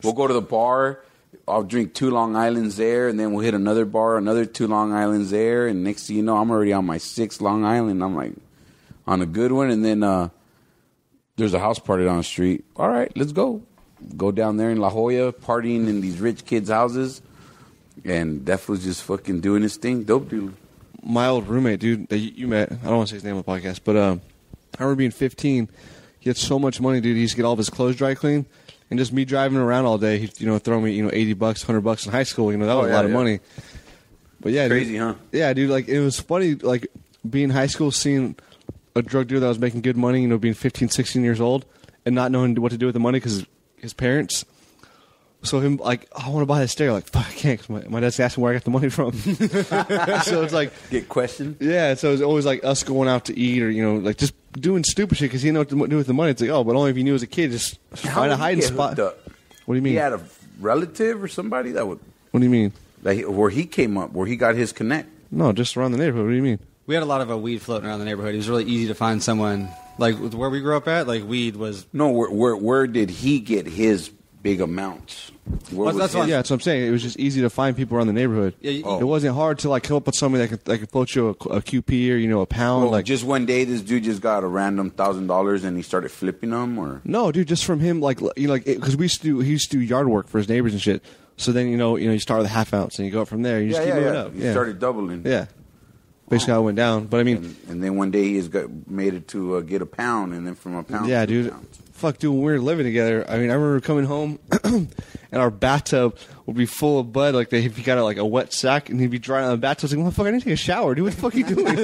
we'll go to the bar. I'll drink 2 Long Islands there, and then we'll hit another bar, another 2 Long Islands there, and next thing you know, I'm already on my 6th Long Island. I'm like on a good one, and then there's a house party down the street. All right, let's go. Go down there in La Jolla, partying in these rich kids' houses. And that was just fucking doing his thing. Dope dealer. My old roommate, dude, that you met, I don't want to say his name on the podcast, but I remember being 15. He had so much money, dude. He used to get all of his clothes dry cleaned. And just me driving around all day, he'd, throw me, $80, $100 in high school. That was a lot of money. But yeah, crazy, dude, huh? Yeah, dude, like, it was funny, like, being in high school, seeing a drug dealer that was making good money, being 15, 16 years old, and not knowing what to do with the money because his parents. So him, like, I want to buy this stereo. Like, fuck, I can't, 'cause my dad's asking where I got the money from. So it's like... Get questioned? Yeah, so it's always like us going out to eat or, like just doing stupid shit because he didn't know what to do with the money. It's like, oh, but only if you knew as a kid, just find a hiding spot. What do you mean? He had a relative or somebody that would... What do you mean? Where he came up, where he got his connect. No, just around the neighborhood. What do you mean? We had a lot of weed floating around the neighborhood. It was really easy to find someone. Like, where we grew up at, like, weed was... No, where did he get his big amounts? That's what Yeah, It wasn't hard to, like, come up with somebody that could float you a QP or, a pound. Well, like just one day, this dude just got a random $1,000 and he started flipping them, or... No, dude, just from him, because he used to do yard work for his neighbors and shit. So then, you start with a half ounce and you go up from there. You just keep moving up. You started doubling. Yeah. Basically how it went down. But I mean... And then one day he made it to get a pound, and then from a pound yeah, to dude. 2 pounds. Fuck, dude, when we were living together, I mean, I remember coming home and our bathtub would be full of bud. Like, if you got a wet sack and he'd be drying on the bathtub, I was like, motherfucker, I need to take a shower, dude. What the fuck are you doing?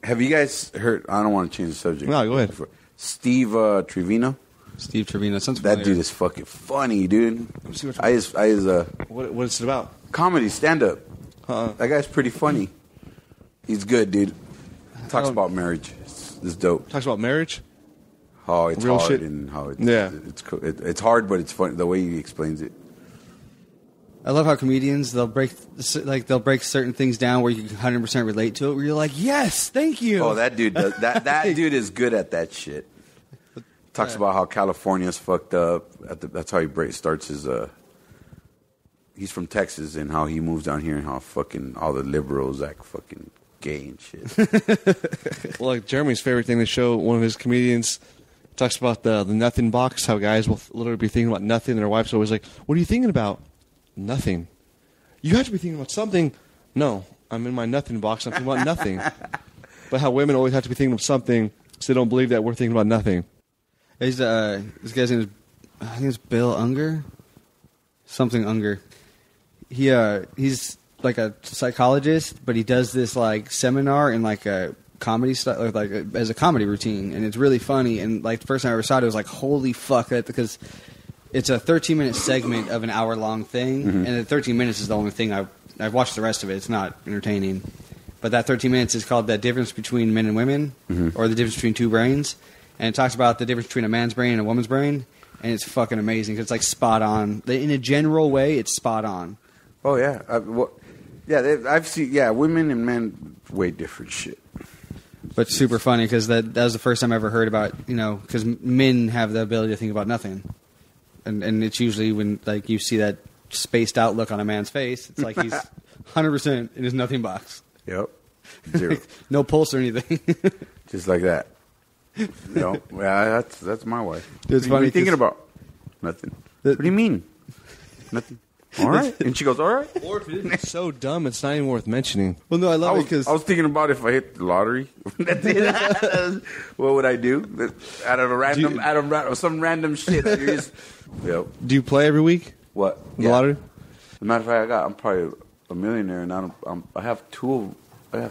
Have you guys heard? I don't want to change the subject. No, go ahead. Steve Trevino. Steve Trevino. Sounds familiar. That dude is fucking funny, dude. I is What is it about? comedy, stand up. That guy's pretty funny. He's good, dude. Talks about marriage. It's dope. Talks about marriage? How it's Real hard shit? and how it's hard, but it's fun the way he explains it. I love how comedians they'll break certain things down where you can 100% relate to it. Where you're like, yes, thank you. Oh, that dude does that dude is good at that shit. Talks about how California's fucked up. That's how he starts his. He's from Texas, and how he moves down here, and how fucking all the liberals act fucking gay and shit. Well, like Jeremy's favorite thing to show, one of his comedians talks about the nothing box, how guys will literally be thinking about nothing, and their wife's always like, what are you thinking about? Nothing. You have to be thinking about something. No, I'm in my nothing box, I'm thinking about nothing. But how women always have to be thinking of something, so they don't believe that we're thinking about nothing. He's this guy's name is, I think it's Bill Unger, something Unger. He's like a psychologist, but he does this like seminar in like a comedy style, like as a comedy routine, and it's really funny. And like the first time I ever saw it, it was like, holy fuck, that because it's a 13-minute segment of an hour-long thing, and the 13 minutes is the only thing I've watched the rest of it. It's not entertaining, but that 13 minutes is called The Difference Between Men and Women, or The Difference Between Two Brains, and it talks about the difference between a man's brain and a woman's brain, and it's fucking amazing because it's like spot on. In a general way, it's spot on. Oh yeah, I've seen women and men way different shit. But super funny because that was the first time I ever heard about, because men have the ability to think about nothing. And it's usually when like you see that spaced out look on a man's face, it's like he's 100% in his nothing box. Yep. Zero. No pulse or anything. Just like that. That's my wife. It's what are funny you thinking about? Nothing. What do you mean? Nothing. All right. And she goes, all right. Or if it's so dumb, it's not even worth mentioning. Well, no, I love it I because was thinking about if I hit the lottery. That's it. What would I do? Out of some random shit. Yep. Do you play every week? What? The lottery? As a matter of fact, I'm probably a millionaire, and I have two. I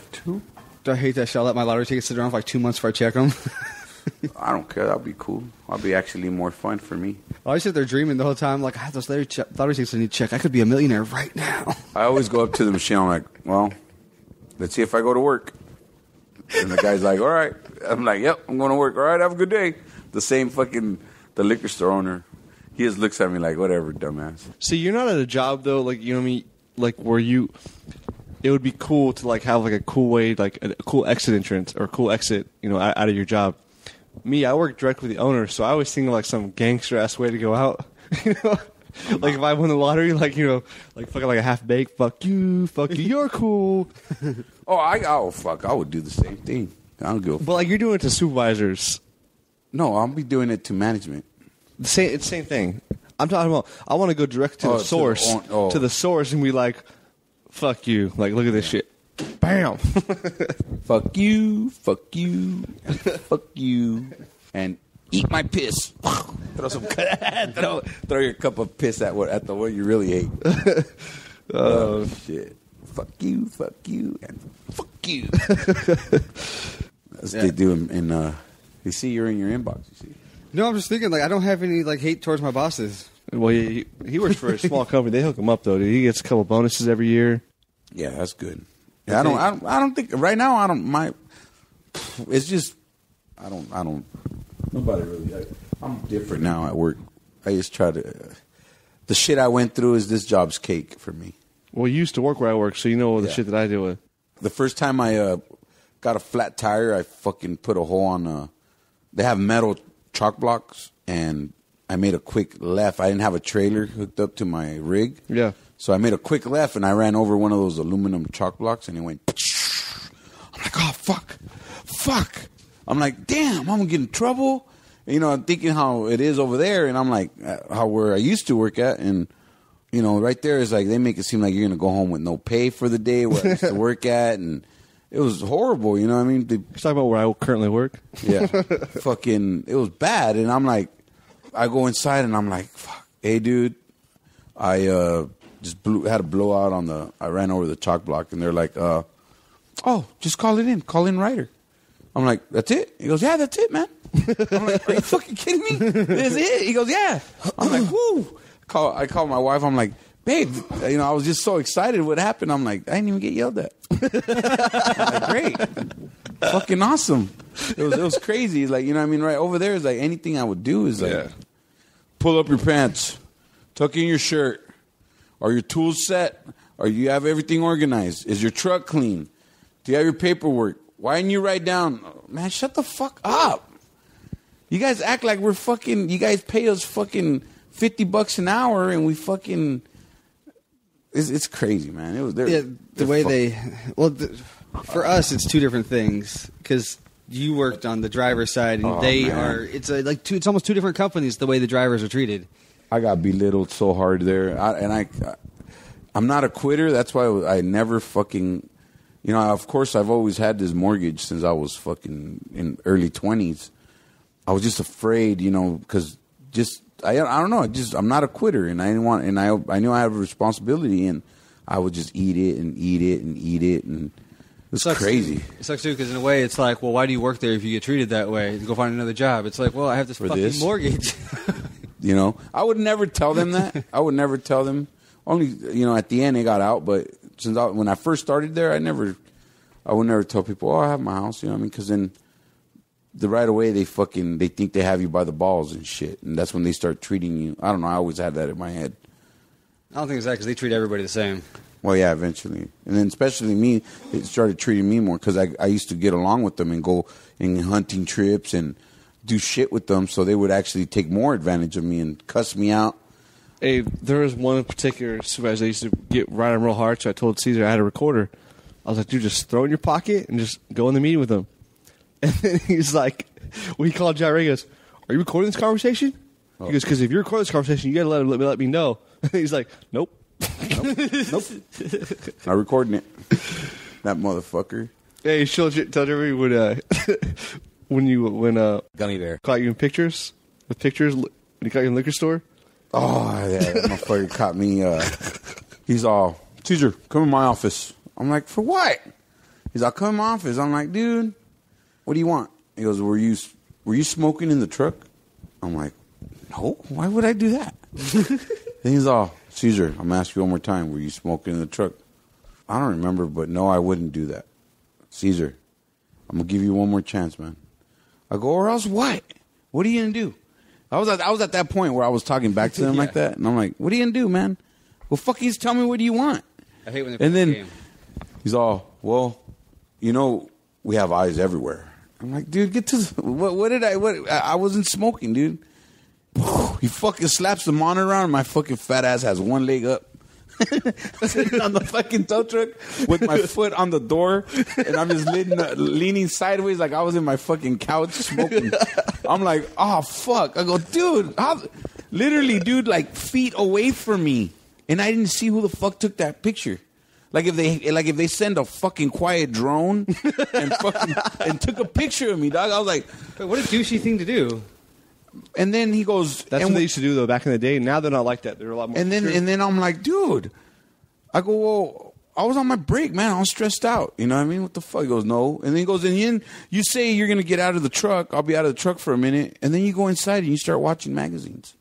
hate that shit. I'll let my lottery tickets sit around for like 2 months before I check them. I don't care. That'll be cool. That'll be actually more fun for me. I always sit there dreaming the whole time, like, I have those lottery tickets I need to check. I could be a millionaire right now. I always go up to the machine. I'm like, well, let's see if I go to work. And the guy's like, all right. I'm like, yep, I'm going to work. All right, have a good day. The same the liquor store owner, he just looks at me like, whatever, dumbass. See, you're not at a job, though, like, you know what I mean? Like, where it would be cool to, like, have, like, a cool way, like, a cool exit entrance or a cool exit, you know, out of your job. Me, I work directly with the owner, so I always think of, like, some gangster-ass way to go out. You know? Like, if I won the lottery, like, you know, like, fucking like a half-baked, fuck you, you're cool. Fuck, I would do the same thing. I don't give a fuck. But, like, you're doing it to supervisors. No, I'll be doing it to management. It's the same thing. I'm talking about, I want to go direct to the source, to the source, and be like, fuck you. Like, look at this shit. Bam. Fuck you, and fuck you, and eat my piss. Throw your cup of piss at the one you really hate. Oh, shit. Fuck you, and fuck you. That's what they do in you see, you're in your inbox, you see. No, I'm just thinking, like, I don't have any, like, hate towards my bosses. Well, he works for a small company. They hook him up, though, dude. He gets a couple bonuses every year. Yeah, that's good. Yeah, I don't think right now. It's just I don't. Nobody really. I'm different now at work. I just try to. The shit I went through is this job's cake for me. Well, you used to work where I work, so you know the shit that I deal with. The first time I got a flat tire, I fucking put a hole on. They have metal chalk blocks, and I made a quick left. I didn't have a trailer hooked up to my rig. Yeah. So I made a quick left, and I ran over one of those aluminum chalk blocks, and it went. I'm like, oh, fuck. I'm like, damn, I'm going to get in trouble. And, you know, I'm thinking how it is over there, and I'm like, where I used to work at, and, you know, right there is like, they make it seem like you're going to go home with no pay for the day where I used to work at, and it was horrible, you know what I mean? You're talking about where I currently work? Yeah. Fucking, it was bad, and I'm like, I go inside, and I'm like, fuck, hey, dude, I had a blowout I ran over the chalk block, and they're like, oh, just call in Ryder. I'm like, that's it? He goes, yeah, that's it, man. I'm like, are you fucking kidding me? This is it? He goes, yeah. I'm like, woo. I call my wife. I'm like, babe, you know, I was just so excited what happened. I'm like, I didn't even get yelled at. I'm like, great. Fucking awesome. It was crazy. Like, you know what I mean? Right over there is like anything I would do is like, pull up your pants, tuck in your shirt. Are your tools set? Are you have everything organized? Is your truck clean? Do you have your paperwork? Why didn't you write down? Man, shut the fuck up. You guys act like we're fucking, you guys pay us fucking $50 an hour and we fucking, it's crazy, man. It was the way they, for us, it's two different things because you worked on the driver's side and it's almost two different companies the way the drivers are treated. I got belittled so hard there, I'm not a quitter. That's why I never fucking, you know. Of course, I've always had this mortgage since I was fucking in early 20s. I was just afraid, you know, because I don't know. I'm not a quitter, and I didn't want, and I knew I had a responsibility, and I would just eat it and eat it and eat it, and it's crazy. It sucks too, because in a way, it's like, well, why do you work there if you get treated that way? Go find another job. It's like, well, I have this fucking mortgage. You know, I would never tell them that. I would never tell them. Only, you know, at the end they got out. But when I first started there, I would never tell people, oh, I have my house. You know what I mean? Because then right away they think they have you by the balls and shit. And that's when they start treating you. I don't know. I always had that in my head. I don't think it's that because they treat everybody the same. Well, yeah, eventually. And then especially me, they started treating me more because I used to get along with them and go in hunting trips and do shit with them, so they would actually take more advantage of me and cuss me out. Hey, there was one particular supervisor that used to get right on real hard, so I told Cesar I had a recorder. I was like, dude, just throw it in your pocket and just go in the meeting with him. And then he's like, when he called Jared, he goes, are you recording this conversation? He goes, because if you're recording this conversation, you got to let me know. And he's like, nope. Nope. Not recording it. That motherfucker. Hey, tell everybody when Gummy bear caught you in pictures when he caught you in the liquor store. Oh yeah, that motherfucker caught me. He's all, Cesar, come in my office. I'm like, for what? He's all, come in my office. I'm like, dude, what do you want? He goes, were you smoking in the truck? I'm like, no. Why would I do that? Then he's all, Cesar, I'm asking you one more time. Were you smoking in the truck? I don't remember, but no, I wouldn't do that. Cesar, I'm gonna give you one more chance, man. I go, or else what? What are you gonna do? I was at that point where I was talking back to them like that, and I'm like, what are you gonna do, man? Well, fuck, he's tell me what do you want? I hate when they and then game. He's all, well, we have eyes everywhere. I'm like, dude, get to the, I wasn't smoking, dude. He fucking slaps the monitor around, and my fucking fat ass has one leg up. Sitting on the fucking tow truck with my foot on the door, and I'm just leaning sideways like I was in my fucking couch smoking. I'm like, oh fuck. I go, dude, literally, dude, like feet away from me, and I didn't see who the fuck took that picture. Like if they send a fucking quiet drone and took a picture of me, dog. I was like, wait, what a douchey thing to do. And then he goes, that's what they used to do though back in the day. Now they're not like that. They're a lot more. And then I'm like, dude, I go, well, I was on my break, man. I was stressed out. You know what I mean? What the fuck? He goes, no. And then he goes, and you say you're gonna get out of the truck. I'll be out of the truck for a minute, and then you go inside and you start watching magazines.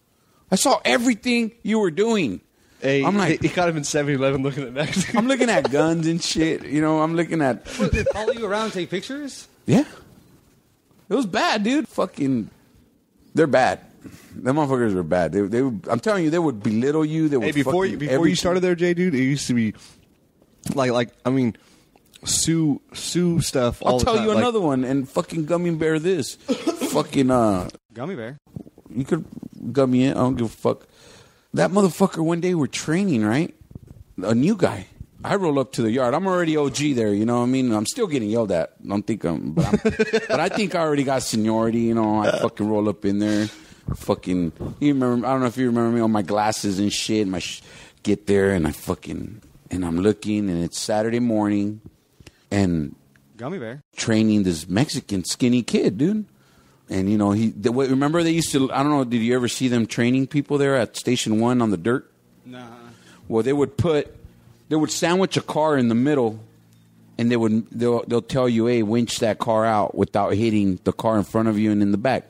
I saw everything you were doing. Hey, I'm like, he caught him in 7-Eleven looking at magazines. I'm looking at guns and shit. I'm looking at. What, they follow you around and take pictures? Yeah, it was bad, dude. Fucking, they're bad. Them motherfuckers were bad. They I'm telling you, they would belittle you. They would before you started there, Jay, dude, it used to be like I mean, sue stuff. I'll all the tell time. you another one, and fucking gummy bear this. Fucking Gummy bear. You could gummy it. I don't give a fuck. That motherfucker one day we're training, right? A new guy. I roll up to the yard. I'm already OG there, you know what I mean? I'm still getting yelled at. I don't think but I think I already got seniority, I fucking roll up in there. Fucking, I don't know if you remember me on my glasses and shit. Get there and I'm looking, and it's Saturday morning, and Gummy bear training this Mexican skinny kid, dude. And remember they used to, I don't know, did you ever see them training people there at Station 1 on the dirt? Nah. Well, they would sandwich a car in the middle, and they'll tell you, hey, winch that car out without hitting the car in front of you and in the back.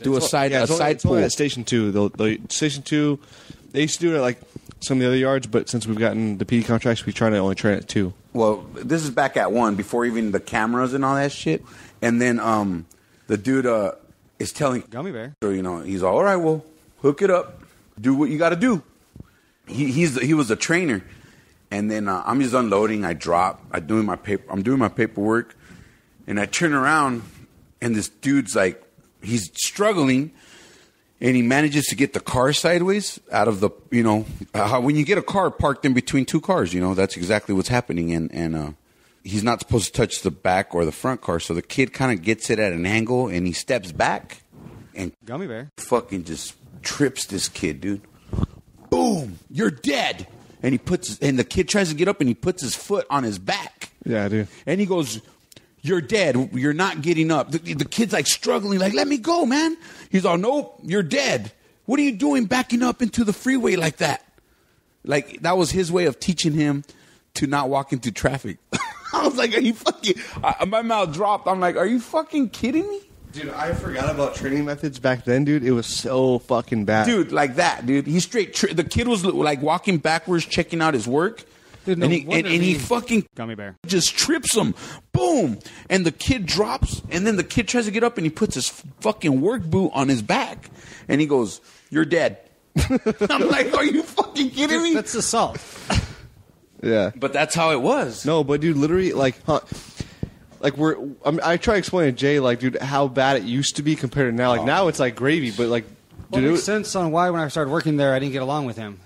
Do a side pull. At Station 2. Station 2, they used to do it at like some of the other yards, but since we've gotten the PD contracts, we try to only train at 2. Well, this is back at 1 before even the cameras and all that shit. And then the dude is telling Gummy bear. So, he's all right, well, hook it up. Do what you got to do. He was a trainer. And then I'm just unloading. I drop. I'm doing my paperwork. And I turn around, and this dude's like, he's struggling, and he manages to get the car sideways out of the, when you get a car parked in between two cars, that's exactly what's happening. And he's not supposed to touch the back or the front car. So the kid kind of gets it at an angle, and he steps back and Gummy bear fucking just trips this kid, dude. Boom, you're dead. And the kid tries to get up, and he puts his foot on his back. Yeah, dude. And he goes, you're dead. You're not getting up. The kid's like struggling, like, let me go, man. He's all, nope, you're dead. What are you doing backing up into the freeway like that? Like, that was his way of teaching him to not walk into traffic. I was like, are you fucking... my mouth dropped. I'm like, are you fucking kidding me? Dude, I forgot about training methods back then, dude. It was so fucking bad. Dude, like that, dude. He the kid was like walking backwards, checking out his work. Dude, and he fucking Gummy bear just trips him. Boom. And the kid drops, and then the kid tries to get up, and he puts his fucking work boot on his back. And he goes, you're dead. I'm like, are you fucking kidding me? That's assault. Yeah. But that's how it was. No, but dude, literally, I try to explain to Jay, like, dude, how bad it used to be compared to now. Like, now it's like gravy, but like, Well, it makes sense on why when I started working there, I didn't get along with him.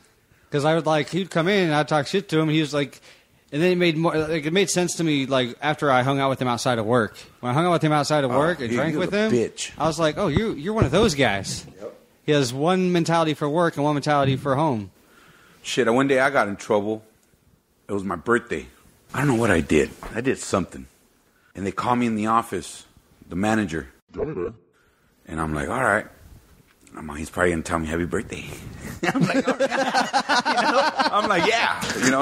Because I would he'd come in and I'd talk shit to him, and he was like, and then it made sense to me, like, after I hung out with him outside of work. When I hung out with him outside of work and drank with him, bitch. I was like, oh, you're one of those guys. Yep. He has one mentality for work and one mentality for home. Shit, one day I got in trouble. It was my birthday. I don't know what I did. I did something. And they called me in the office, the manager. And I'm like, all right. He's probably going to tell me happy birthday. I'm like, all right. I'm like, yeah.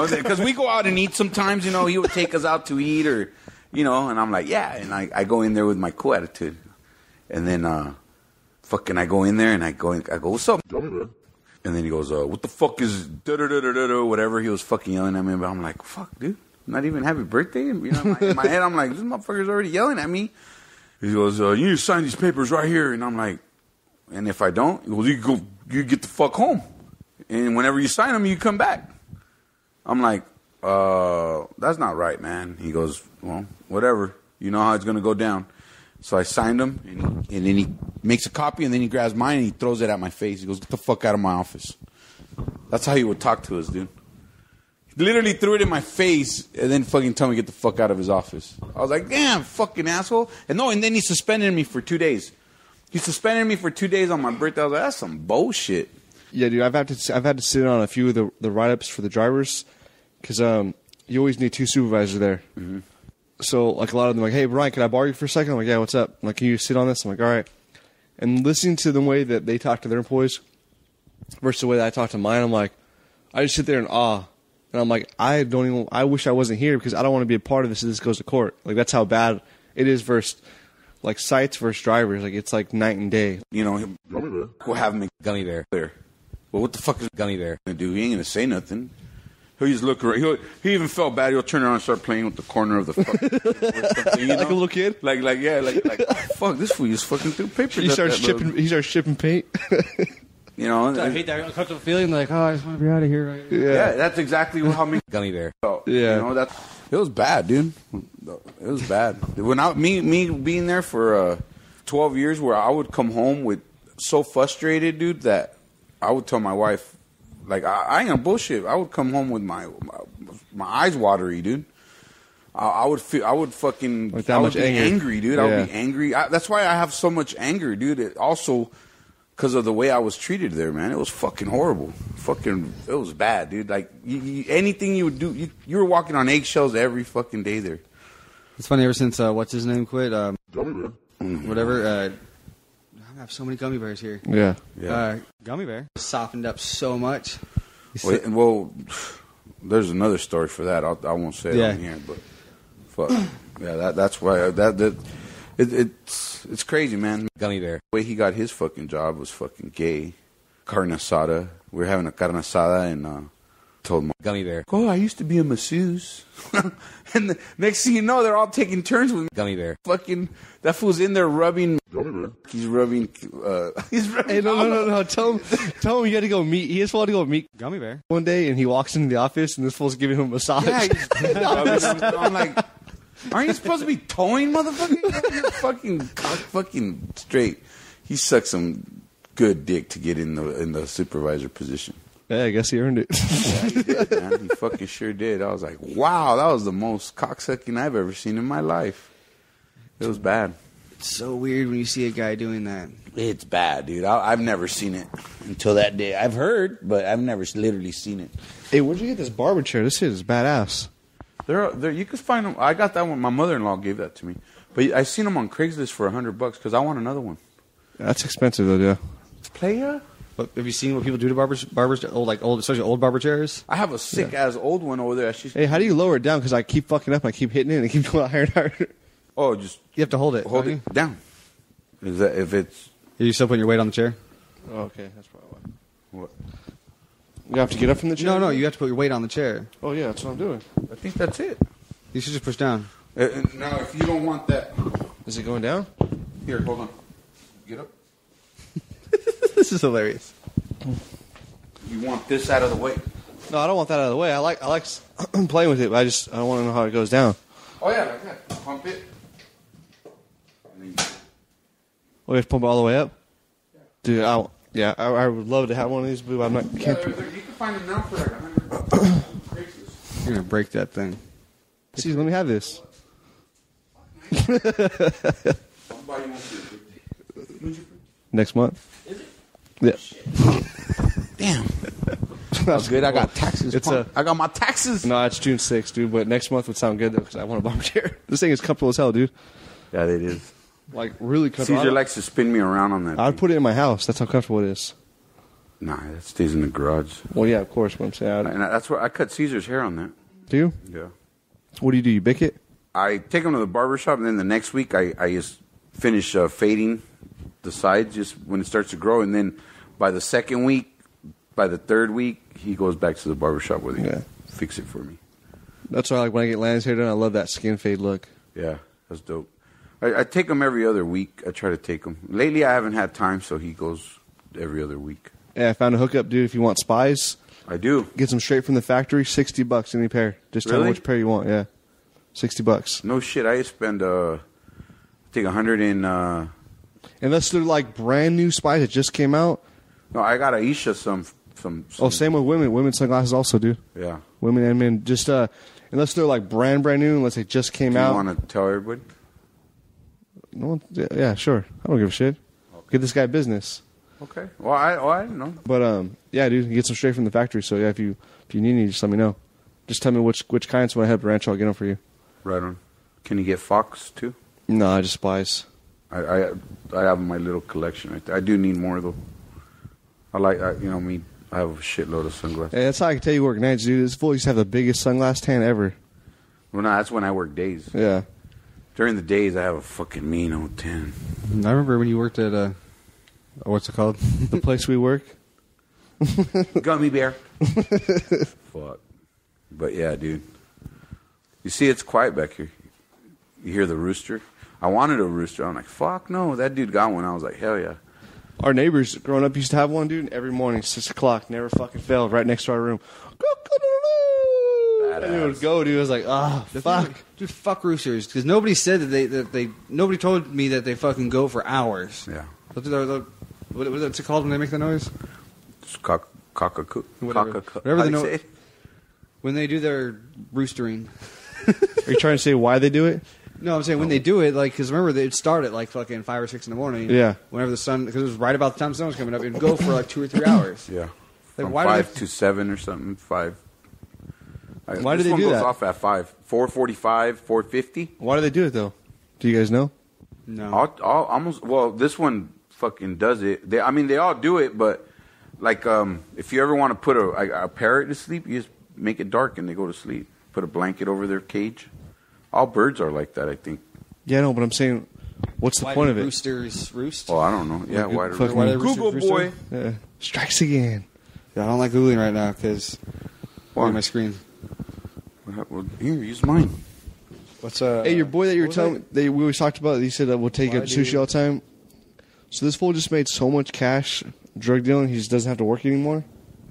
Because we go out and eat sometimes, he would take us out to eat or, and I'm like, yeah. And I go in there with my cool attitude. And then I go in there and I go, what's up? And then he goes, what the fuck is da-da-da-da-da, whatever he was fucking yelling at me. But I'm like, fuck, dude, not even happy birthday? In my head, I'm like, this motherfucker's already yelling at me. He goes, you need to sign these papers right here. And I'm like, and if I don't, he goes, you get the fuck home. And whenever you sign them, you come back. I'm like, that's not right, man. He goes, well, whatever. You know how it's going to go down. So I signed him, and then he makes a copy, and then he grabs mine, and he throws it at my face. He goes, get the fuck out of my office. That's how he would talk to us, dude. He literally threw it in my face, and then fucking told me to get the fuck out of his office. I was like, damn, fucking asshole. And then he suspended me for 2 days. He suspended me for 2 days on my birthday. I was like, that's some bullshit. Yeah, dude, I've had to sit on a few of the write-ups for the drivers, because you always need 2 supervisors there. Mm-hmm. So, like, a lot of them are like, hey, Brian, can I borrow you for a second? I'm like, yeah, what's up? I'm like, can you sit on this? I'm like, all right. And listening to the way that they talk to their employees versus the way that I talk to mine, I'm like, I just sit there in awe. And I'm like, I wish I wasn't here because I don't want to be a part of this if this goes to court. Like, that's how bad it is versus, like, sites versus drivers. Like, it's like night and day. We'll have him a gummy bear there. Well, what the fuck is a gummy bear going to do? He ain't going to say nothing. He'll just look around. He even felt bad. He'll turn around and start playing with the corner of the fucking, like a little kid? Like, oh, fuck, this fool just fucking threw papers. He starts shipping paint. I hate that uncomfortable feeling like, oh, I just want to be out of here. Right? Yeah, that's exactly how me gummy bear. So, yeah. It was bad, dude. It was bad. When me being there for 12 years where I would come home with so frustrated, dude, that I would tell my wife, like, I ain't gonna bullshit. I would come home with my eyes watery, dude. I would fucking like that much be angry, dude. Yeah. I would be angry. That's why I have so much anger, dude. It also because of the way I was treated there, man. It was fucking horrible. It was bad, dude. Like anything you would do, you were walking on eggshells every fucking day there. It's funny. Ever since what's his name quit, whatever. I have so many gummy bears here. Yeah. Gummy bear softened up so much. Well, there's another story for that. I won't say it on here, but fuck. Yeah, that's why it's crazy, man. Gummy bear. The way he got his fucking job was fucking gay. Carne asada. We were having a carne asada and told him, gummy bear, oh, I used to be a masseuse. And the next thing you know, they're all taking turns with me. Gummy bear. Fucking, that fool's in there rubbing. Gummy bear. He's rubbing. Hey, no. Tell him you got to go meet. He just wanted to go meet Gummy bear one day, and he walks into the office, and this fool's giving him a massage. Yeah, I'm like, aren't you supposed to be towing, motherfucker? You're fucking straight. He sucked some good dick to get in the supervisor position. Yeah, I guess he earned it. Yeah, he did, man. He fucking sure did. I was like, wow, that was the most cocksucking I've ever seen in my life. It was bad. It's so weird when you see a guy doing that. It's bad, dude. I've never seen it until that day. I've heard, but I've never literally seen it. Hey, where'd you get this barber chair? This shit is badass. There, you can find them. I got that one. My mother-in-law gave that to me. But I seen them on Craigslist for $100 because I want another one. That's expensive, though, yeah. Playa? But have you seen what people do to barbers, especially old barber chairs? I have a sick-ass old one over there. Hey, how do you lower it down? Because I keep fucking up and I keep hitting it and it keeps going higher and higher. Oh, just... You have to hold it. Hold it down. Is that if it's... Are you still putting your weight on the chair? Oh, okay. That's probably why. What? You have to get up from the chair? No, you have to put your weight on the chair. Oh, yeah, that's what I'm doing. I think that's it. You should just push down. Now, if you don't want that... Is it going down? Here, hold on. Get up. This is hilarious. You want this out of the way. No, I don't want that out of the way. I like playing with it, but I don't want to know how it goes down. Oh, yeah, like that. Pump it. Oh, you have to pump it all the way up? Yeah. Dude, I would love to have one of these, but I'm not... You can find them now for like $100. You're going to break that thing. See, let me have this. Next month. Is it? Yeah. Damn. That's good. I got taxes. I got my taxes. No, it's June 6th, dude. But next month would sound good though, because I want a bumper chair. This thing is comfortable as hell, dude. Yeah, it is. Like really comfortable. Caesar likes to spin me around on that. I'd put it in my house. That's how comfortable it is. Nah, that stays in the garage. Well, yeah, of course. What I'm saying. And that's where I cut Caesar's hair on that. Do you? Yeah. What do? You bick it? I take him to the barber shop, and then the next week I just finish fading the sides just when it starts to grow, and then by the second week, by the third week, he goes back to the barber shop where they fix it for me. That's why I like when I get Landon's hair done. I love that skin fade look. Yeah, that's dope. I take him every other week. I try to take him. Lately, I haven't had time, so he goes every other week. Yeah, I found a hookup, dude. If you want spies, I do. Get them straight from the factory. $60 any pair. Just tell me which pair you want. Yeah, $60. No shit. I spend I think 100 in. Unless they're like brand new spies that just came out. No, I got Aisha some. Oh, same with women. Women's sunglasses also, dude. Yeah. Women and men. Just unless they're like brand new. Unless they just came out. You want to tell everybody? No one, yeah, sure. I don't give a shit. Okay. Get this guy business. Okay. Well, I don't know. But yeah, dude, you get some straight from the factory. So yeah, if you need any, just let me know. Just tell me which kinds. When I have ranch, I'll get them for you. Right on. Can you get Fox too? No, I just spies. I have my little collection right there. I do need more though. I have a shitload of sunglasses. Hey, that's how I can tell you work nights, dude. This fool used to have the biggest sunglass tan ever. Well, no, that's when I work days. Yeah. During the days, I have a fucking mean old tan. I remember when you worked at, what's it called? The place we work. Gummy bear. Fuck. But yeah, dude. You see, it's quiet back here. You hear the rooster? I wanted a rooster. I'm like, fuck no. That dude got one. I was like, hell yeah. Our neighbors growing up used to have one, dude. Every morning, 6 o'clock, never fucking failed. Right next to our room. And it would go, dude. I was like, oh, fuck. Dude, fuck roosters. Because nobody said that nobody told me that they fucking go for hours. Yeah. What's it called when they make the noise? It's cockacoo. Whatever the noise. When they do their roostering. Are you trying to say why they do it? No, I'm saying when they do it, like, because remember, they'd start at like fucking 5 or 6 in the morning. Yeah. Whenever the sun, because it was right about the time the sun was coming up, it'd go for like 2 or 3 hours. Yeah. Like, From 5 to 7 or something. 5. Why do they do that? This one goes off at 5. 4:45, 4:50. Why do they do it though? Do you guys know? No. This one fucking does it. They all do it, but like if you ever want to put a parrot to sleep, you just make it dark and they go to sleep. Put a blanket over their cage. All birds are like that, I think. Yeah, no, but I'm saying, what's the point of it? Roosters roost? Oh, I don't know. Yeah, why do Google boy strikes again. Yeah, I don't like Googling right now because on my screen. Well, here, use mine. What's Hey, your boy that you were telling me, we always talked about, he said that we'll take him to sushi all the time. So this fool just made so much cash drug dealing, he just doesn't have to work anymore?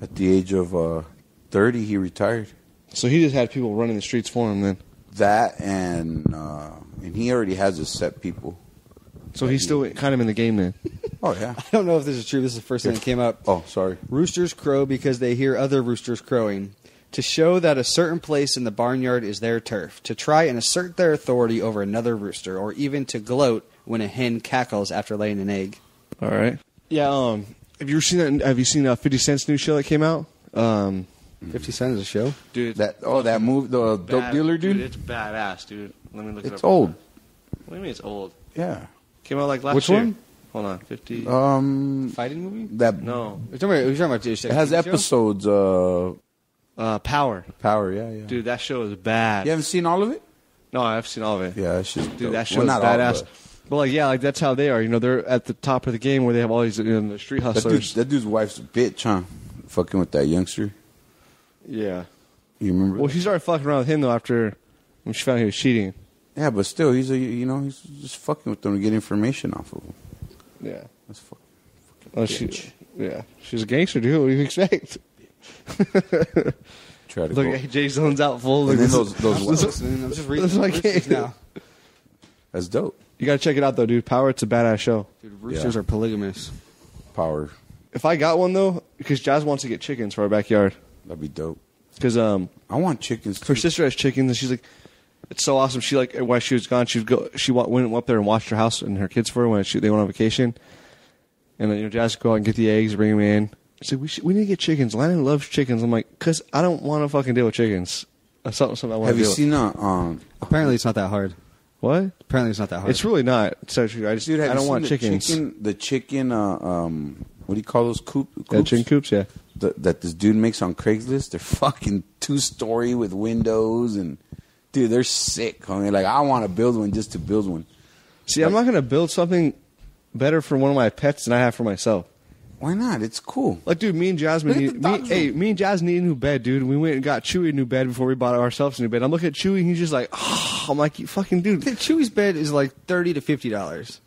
At the age of 30, he retired. So he just had people running the streets for him then? That and he already has his set people. So he's still kind of in the game then? Oh, yeah. I don't know if this is true. This is the first thing that came up. Oh, sorry. Roosters crow because they hear other roosters crowing. To show that a certain place in the barnyard is their turf. To try and assert their authority over another rooster. Or even to gloat when a hen cackles after laying an egg. All right. Yeah, have you ever seen that? Have you seen 50 Cent's new show that came out? 50 Cent is a show? Dude. That move, the dope dealer dude? It's badass, dude. Let me look it up. It's old. What do you mean it's old? Yeah. Came out like last Which year. one? Hold on, 50. Fighting movie? No. You're talking about it has episodes. Power. Power, yeah. Dude, that show is bad. You haven't seen all of it? No, I've seen all of it. Yeah, it's just Dude, dope. that show is badass. But like, yeah, like that's how they are. You know, they're at the top of the game where they have all these the street hustlers. That dude's wife's a bitch, huh? Fucking with that youngster. Yeah. You remember? Well, she started fucking around with him though after when she found he was cheating. Yeah, but still, he's just fucking with them to get information off of him. Yeah. That's fucking bitch. She's a gangster, dude. What do you expect? Try to look, go. Jay Zone's out full. And then those I'm just reading now. That's dope. You gotta check it out though, dude. Power, it's a badass show. Dude, roosters are polygamous. Power. If I got one though, because Jazz wants to get chickens for our backyard. That'd be dope. Because I want chickens too. Her sister has chickens, and she's like, it's so awesome. She like while she was gone, she went up there and watched her house and her kids for her when they went on vacation. And then Jazz would go out and get the eggs, bring them in, He's like, we need to get chickens. Landon loves chickens. I'm like, because I don't want to fucking deal with chickens. That's something I want to Have you deal seen Apparently, it's not that hard. What? Apparently, it's not that hard. It's really not. So I just Dude, I don't want chickens. The chicken, what do you call those coops? Yeah, chicken coops, yeah. That this dude makes on Craigslist. They're fucking 2-story with windows and, dude, they're sick. Homie. Like, I want to build one just to build one. See, I'm not going to build something better for one of my pets than I have for myself. Why not? It's cool. Like, dude, me and Jasmine need a new bed, dude. We went and got Chewy a new bed before we bought ourselves a new bed. I'm looking at Chewy, and he's just like, oh, I'm like, you fucking dude. Chewy's bed is like $30 to $50.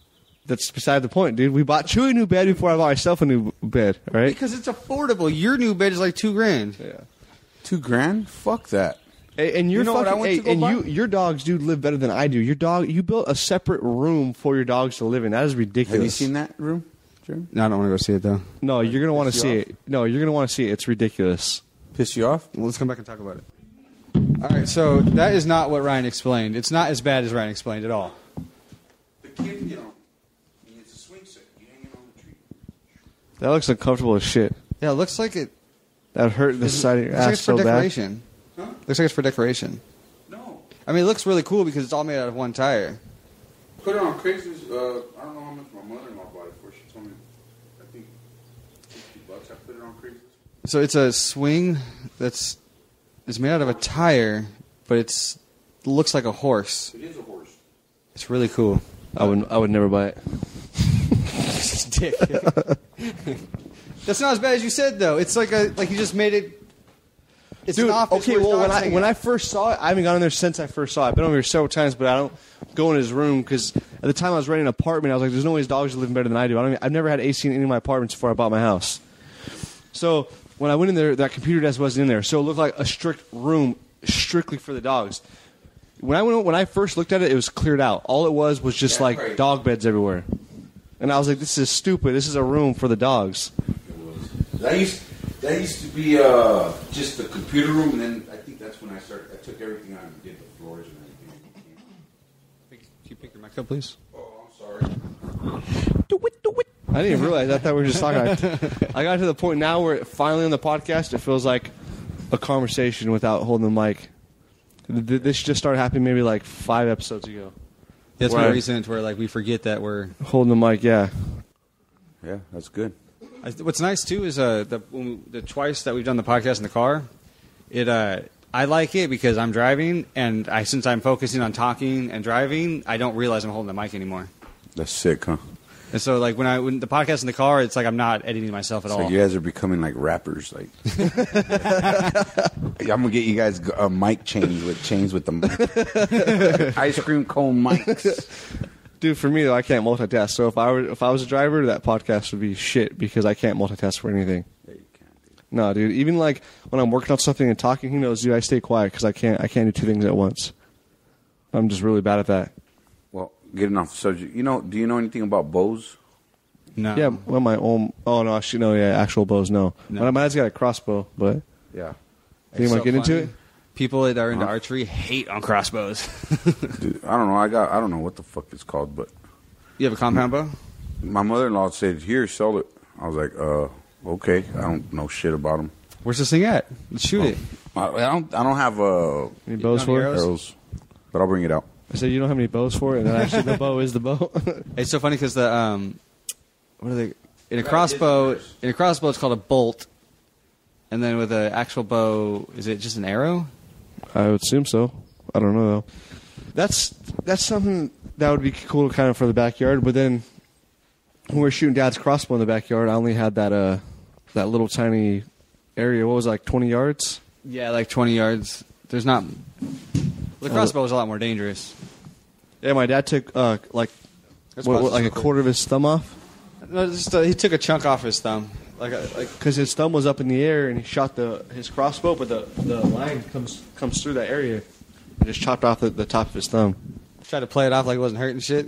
That's beside the point, dude. We bought Chewy a new bed before I bought myself a new bed, right? Because it's affordable. Your new bed is like $2,000. Yeah. $2,000? Fuck that. And you're You know what I fucking, went to go buy? your dogs, dude, live better than I do. You built a separate room for your dogs to live in. That is ridiculous. Have you seen that room, Jeremy? No, I don't want to go see it, though. No, you're gonna want to Piss see you it. No, you're gonna want to see it. It's ridiculous. Piss you off? Well, let's come back and talk about it. All right, so that is not what Ryan explained. It's not as bad as Ryan explained at all. The kid, you know, it's a swing set. You hang it on the tree. That looks uncomfortable as shit. Yeah, it looks like it. That would hurt the side of your Looks like ass it's for so bad. decoration. Huh? Looks like it's for decoration. No. I mean, it looks really cool because it's all made out of one tire. Put it on Craigslist. I don't know how much my mother-in-law bought it for. She told me, I think $50. I put it on Craigslist. So it's a swing it's made out of a tire, but it looks like a horse. It is a horse. It's really cool. I would never buy it. Dick. That's not as bad as you said, though. It's like you just made it. It's Dude, an office. okay, where well, dogs hang when out. I first saw it, I haven't gone in there since I first saw it. I've been over here several times, but I don't go in his room because at the time I was renting an apartment, I was like, there's no way his dogs are living better than I do. I've never had AC in any of my apartments before I bought my house. So when I went in there, that computer desk wasn't in there, so it looked like a strict room strictly for the dogs. When I first looked at it, it was cleared out. All it was just Yeah, like right. dog beds everywhere. And I was like, this is stupid. This is a room for the dogs. That used to be just the computer room, and then I think that's when I took everything out and did the floors and everything. Can you pick your mic up, please? Oh, I'm sorry. I didn't even realize. I thought we were just talking. I got to the point now where finally on the podcast, it feels like a conversation without holding the mic. This just started happening maybe like 5 episodes ago. That's Where more I- recent, where like we forget that we're. Holding the mic, yeah. Yeah, that's good. What's nice too is the twice that we've done the podcast in the car. I like it because I'm driving, and since I'm focusing on talking and driving, I don't realize I'm holding the mic anymore. That's sick, huh? And so, like when the podcast in the car, it's like I'm not editing myself at So all. you guys are becoming like rappers. Like, I'm gonna get you guys a mic chains with the mic. Ice cream cone mics. Dude, for me though, I can't multitask. So if I was a driver, that podcast would be shit because I can't multitask for anything. Yeah, you can't, dude. No, dude. Even like when I'm working on something and talking, he knows, dude. I stay quiet because I can't do 2 things at once. I'm just really bad at that. Well, getting off the subject, do you know anything about bows? No. Yeah, well, my own. Oh no, actually, no. Yeah, actual bows. No. No. My dad's got a crossbow, but Yeah. do you want to get into it? People that are into archery hate on crossbows. Dude, I don't know. I don't know what the fuck it's called, but You have a compound bow? my mother-in-law said, "Here, sell it." I was like, okay. I don't know shit about them. Where's this thing at? Let's shoot it. I don't have Any bows You for don't it? arrows, but I'll bring it out. I said you don't have any bows for it, and then actually the bow is the bow. It's so funny because what are they? In a crossbow, it's called a bolt, and then with an actual bow, is it just an arrow? I would assume so. I don't know though. That's something that would be cool kind of for the backyard. But then when we were shooting Dad's crossbow in the backyard, I only had that little tiny area. What was it, like 20 yards? Yeah, like 20 yards. There's not. The crossbow is a lot more dangerous. Yeah, my dad took like a quarter of his thumb off No, just, he took a chunk off his thumb, because his thumb was up in the air and he shot his crossbow, but the line comes through that area and just chopped off the top of his thumb. tried to play it off like it wasn't hurting shit.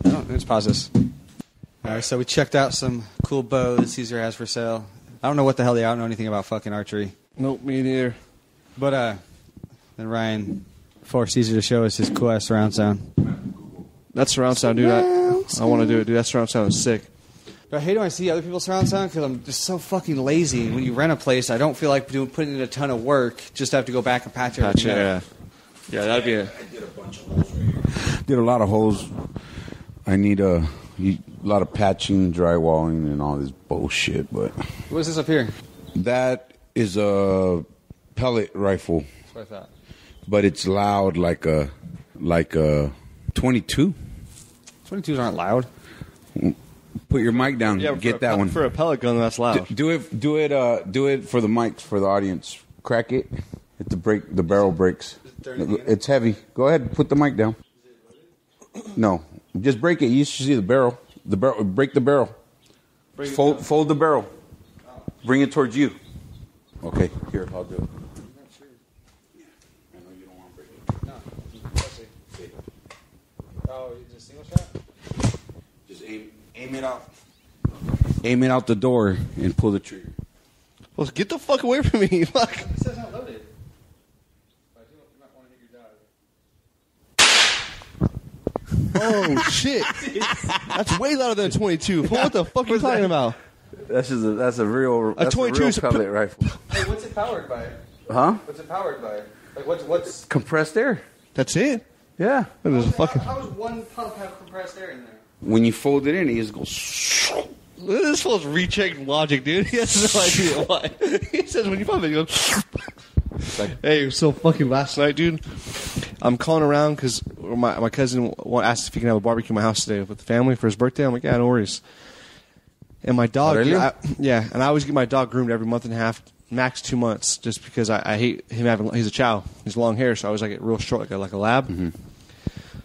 Oh, let's pause this. All right, so we checked out some cool bows that Caesar has for sale. I don't know what the hell they are. I don't know anything about fucking archery. Nope, me neither. But then Ryan forced Caesar to show us his cool ass surround sound. That surround sound, dude. I want to do it, dude. That surround sound is sick. But I hate when I see other people's surround sound because I'm just so fucking lazy. When you rent a place, I don't feel like putting in a ton of work just to have to go back and patch everything. Yeah, that'd be. I did a bunch of holes right here. Did a lot of holes. I need a lot of patching, drywalling, and all this bullshit. But what is this up here? That is a pellet rifle. That's what I thought. But it's loud like a 22. 22s aren't loud. Put your mic down. Yeah, get that one for a pellet gun. That's loud. Do it for the mics for the audience. Crack it. Hit the barrel breaks. It's heavy. Go ahead. Put the mic down. No, just break it. You should see the barrel. Break the barrel. Fold the barrel. Bring it towards you. Okay. Here, I'll do it. I know you don't want to break it. No. Oh, just single shot? Just aim it out. Aim it out the door and pull the trigger. Well, get the fuck away from me. Fuck. It says not loaded. I do not want to hit your dog. Oh shit! That's way louder than a 22. What the fuck are you talking about? That's a real 22 is pellet rifle. Hey, what's it powered by? Huh? What's it powered by? Like what's? Compressed air. That's it. Yeah. There's a fucking. How does one pump have compressed air in there? When you fold it in, it just goes. This fool's rechecked logic, dude. He has no idea why. He says when you pump it, he goes. Hey, so fucking last night, dude. I'm calling around because my cousin asked if he can have a barbecue in my house today with the family for his birthday. I'm like, yeah, no worries. And my dog, really? and I always get my dog groomed every month and a half, max 2 months, just because I hate him having. He's a chow. He's long hair, so I always like it real short, like a lab. Mm-hmm.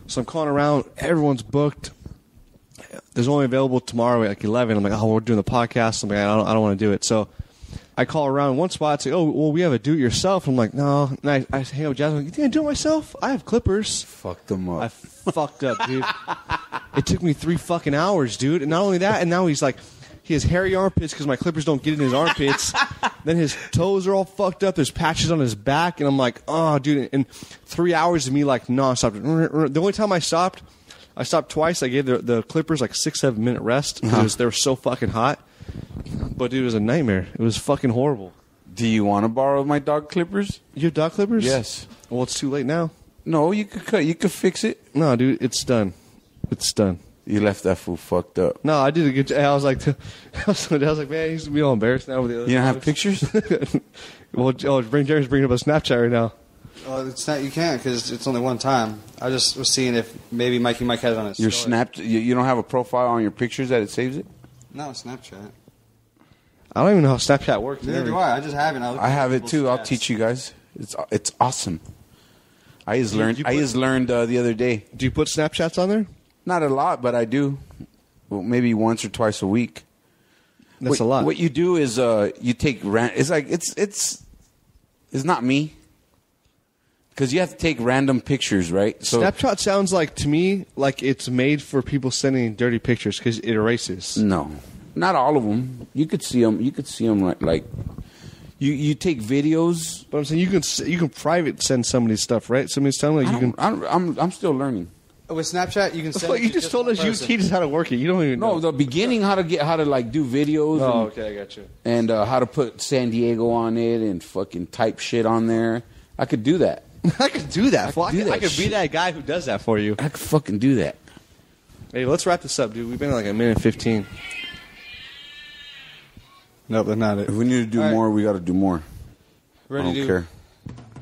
So I'm calling around. Everyone's booked. There's only available tomorrow at like 11. I'm like, oh, we're doing the podcast. I'm like, I don't want to do it. So I call around one spot, say, oh, well, we have a do-it-yourself. I'm like, no. And I hang out with Jasmine. You think I do it myself? I have clippers. Fucked them up. I fucked up, dude. It took me 3 fucking hours, dude. And not only that, and now he's like, he has hairy armpits because my clippers don't get in his armpits. Then his toes are all fucked up. There's patches on his back. And I'm like, oh, dude. And 3 hours of me like nonstop. The only time I stopped twice. I gave the clippers like 6-7 minute rest because they were so fucking hot. But dude, it was a nightmare. It was fucking horrible. Do you want to borrow my dog clippers? You have dog clippers? Yes. Well, it's too late now. No, you could cut. You could fix it. No, dude, it's done. It's done. You left that fool fucked up. No, I did a good job. I was like, man, he's gonna be all embarrassed now with the other. You don't have pictures? Well, Jerry's bringing up a Snapchat right now. Oh, it's not. You can't because it's only one time. I just was seeing if maybe Mikey Mike has it on his. Your story. Snap. You don't have a profile on your pictures that it saves it? No, Snapchat. I don't even know how Snapchat works. Neither do I. I just have it. I have it too. I'll teach you guys. It's awesome. I just learned the other day. Do you put Snapchats on there? Not a lot, but I do. Well, maybe once or twice a week. That's a lot. What you do is you take it's like it's not me. Because you have to take random pictures, right? So Snapchat sounds like, to me, like it's made for people sending dirty pictures because it erases. No, not all of them. You could see them. You could see them like you take videos. But I'm saying you can private send somebody's stuff, right? Somebody's telling you can. I'm still learning. With Snapchat, you can send. Well, you just told us you teach us how to work it. You don't even know. No, the beginning how to like do videos. Oh, okay, I got you. And how to put San Diego on it and fucking type shit on there. I could do that. I could do that. I could be that guy who does that for you. I could fucking do that. Hey, let's wrap this up, dude. We've been like a minute 15. Nope, that's not it. If we need to do more, we got to do more. Ready I don't to care.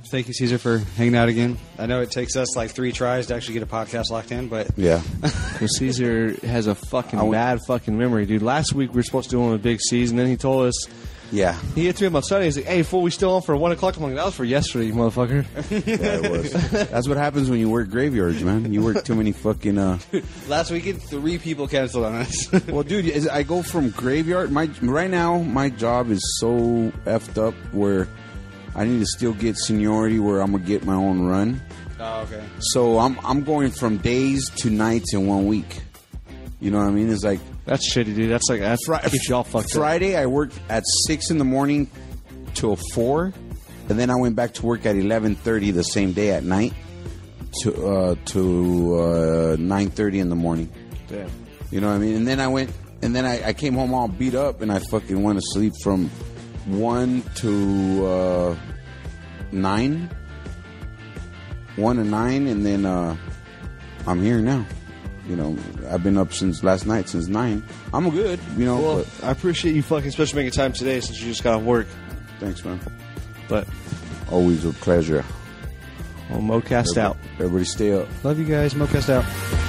Thank you, Caesar, for hanging out again. I know it takes us like 3 tries to actually get a podcast locked in, but Yeah. Because Caesar has a fucking bad fucking memory, dude. Last week we were supposed to do one with Big C's, and then he told us. Yeah. He hit me up on Sunday. He's like, hey, fool, we still on for 1 o'clock? I'm like, that was for yesterday, you motherfucker. Yeah, it was. That's what happens when you work graveyards, man. You work too many fucking... last weekend 3 people canceled on us. Well, dude, I go from graveyard... Right now, my job is so effed up where I need to still get seniority where I'm going to get my own run. Oh, okay. So I'm going from days to nights in 1 week. You know what I mean? It's like... That's shitty, dude. That's like... That keeps y'all fucked up. Friday, I worked at 6 in the morning till 4. And then I went back to work at 11:30 the same day at night to 9:30 in the morning. Damn. You know what I mean? And then I went And then I came home all beat up, and I fucking went to sleep from 1 to 9. 1 to 9, and then I'm here now. You know, I've been up since last night, since 9. I'm good, you know. Well, but I appreciate you fucking especially making time today since you just got off work. thanks, man. But Always a pleasure. well, ModeCast out. Everybody stay up. Love you guys. ModeCast out.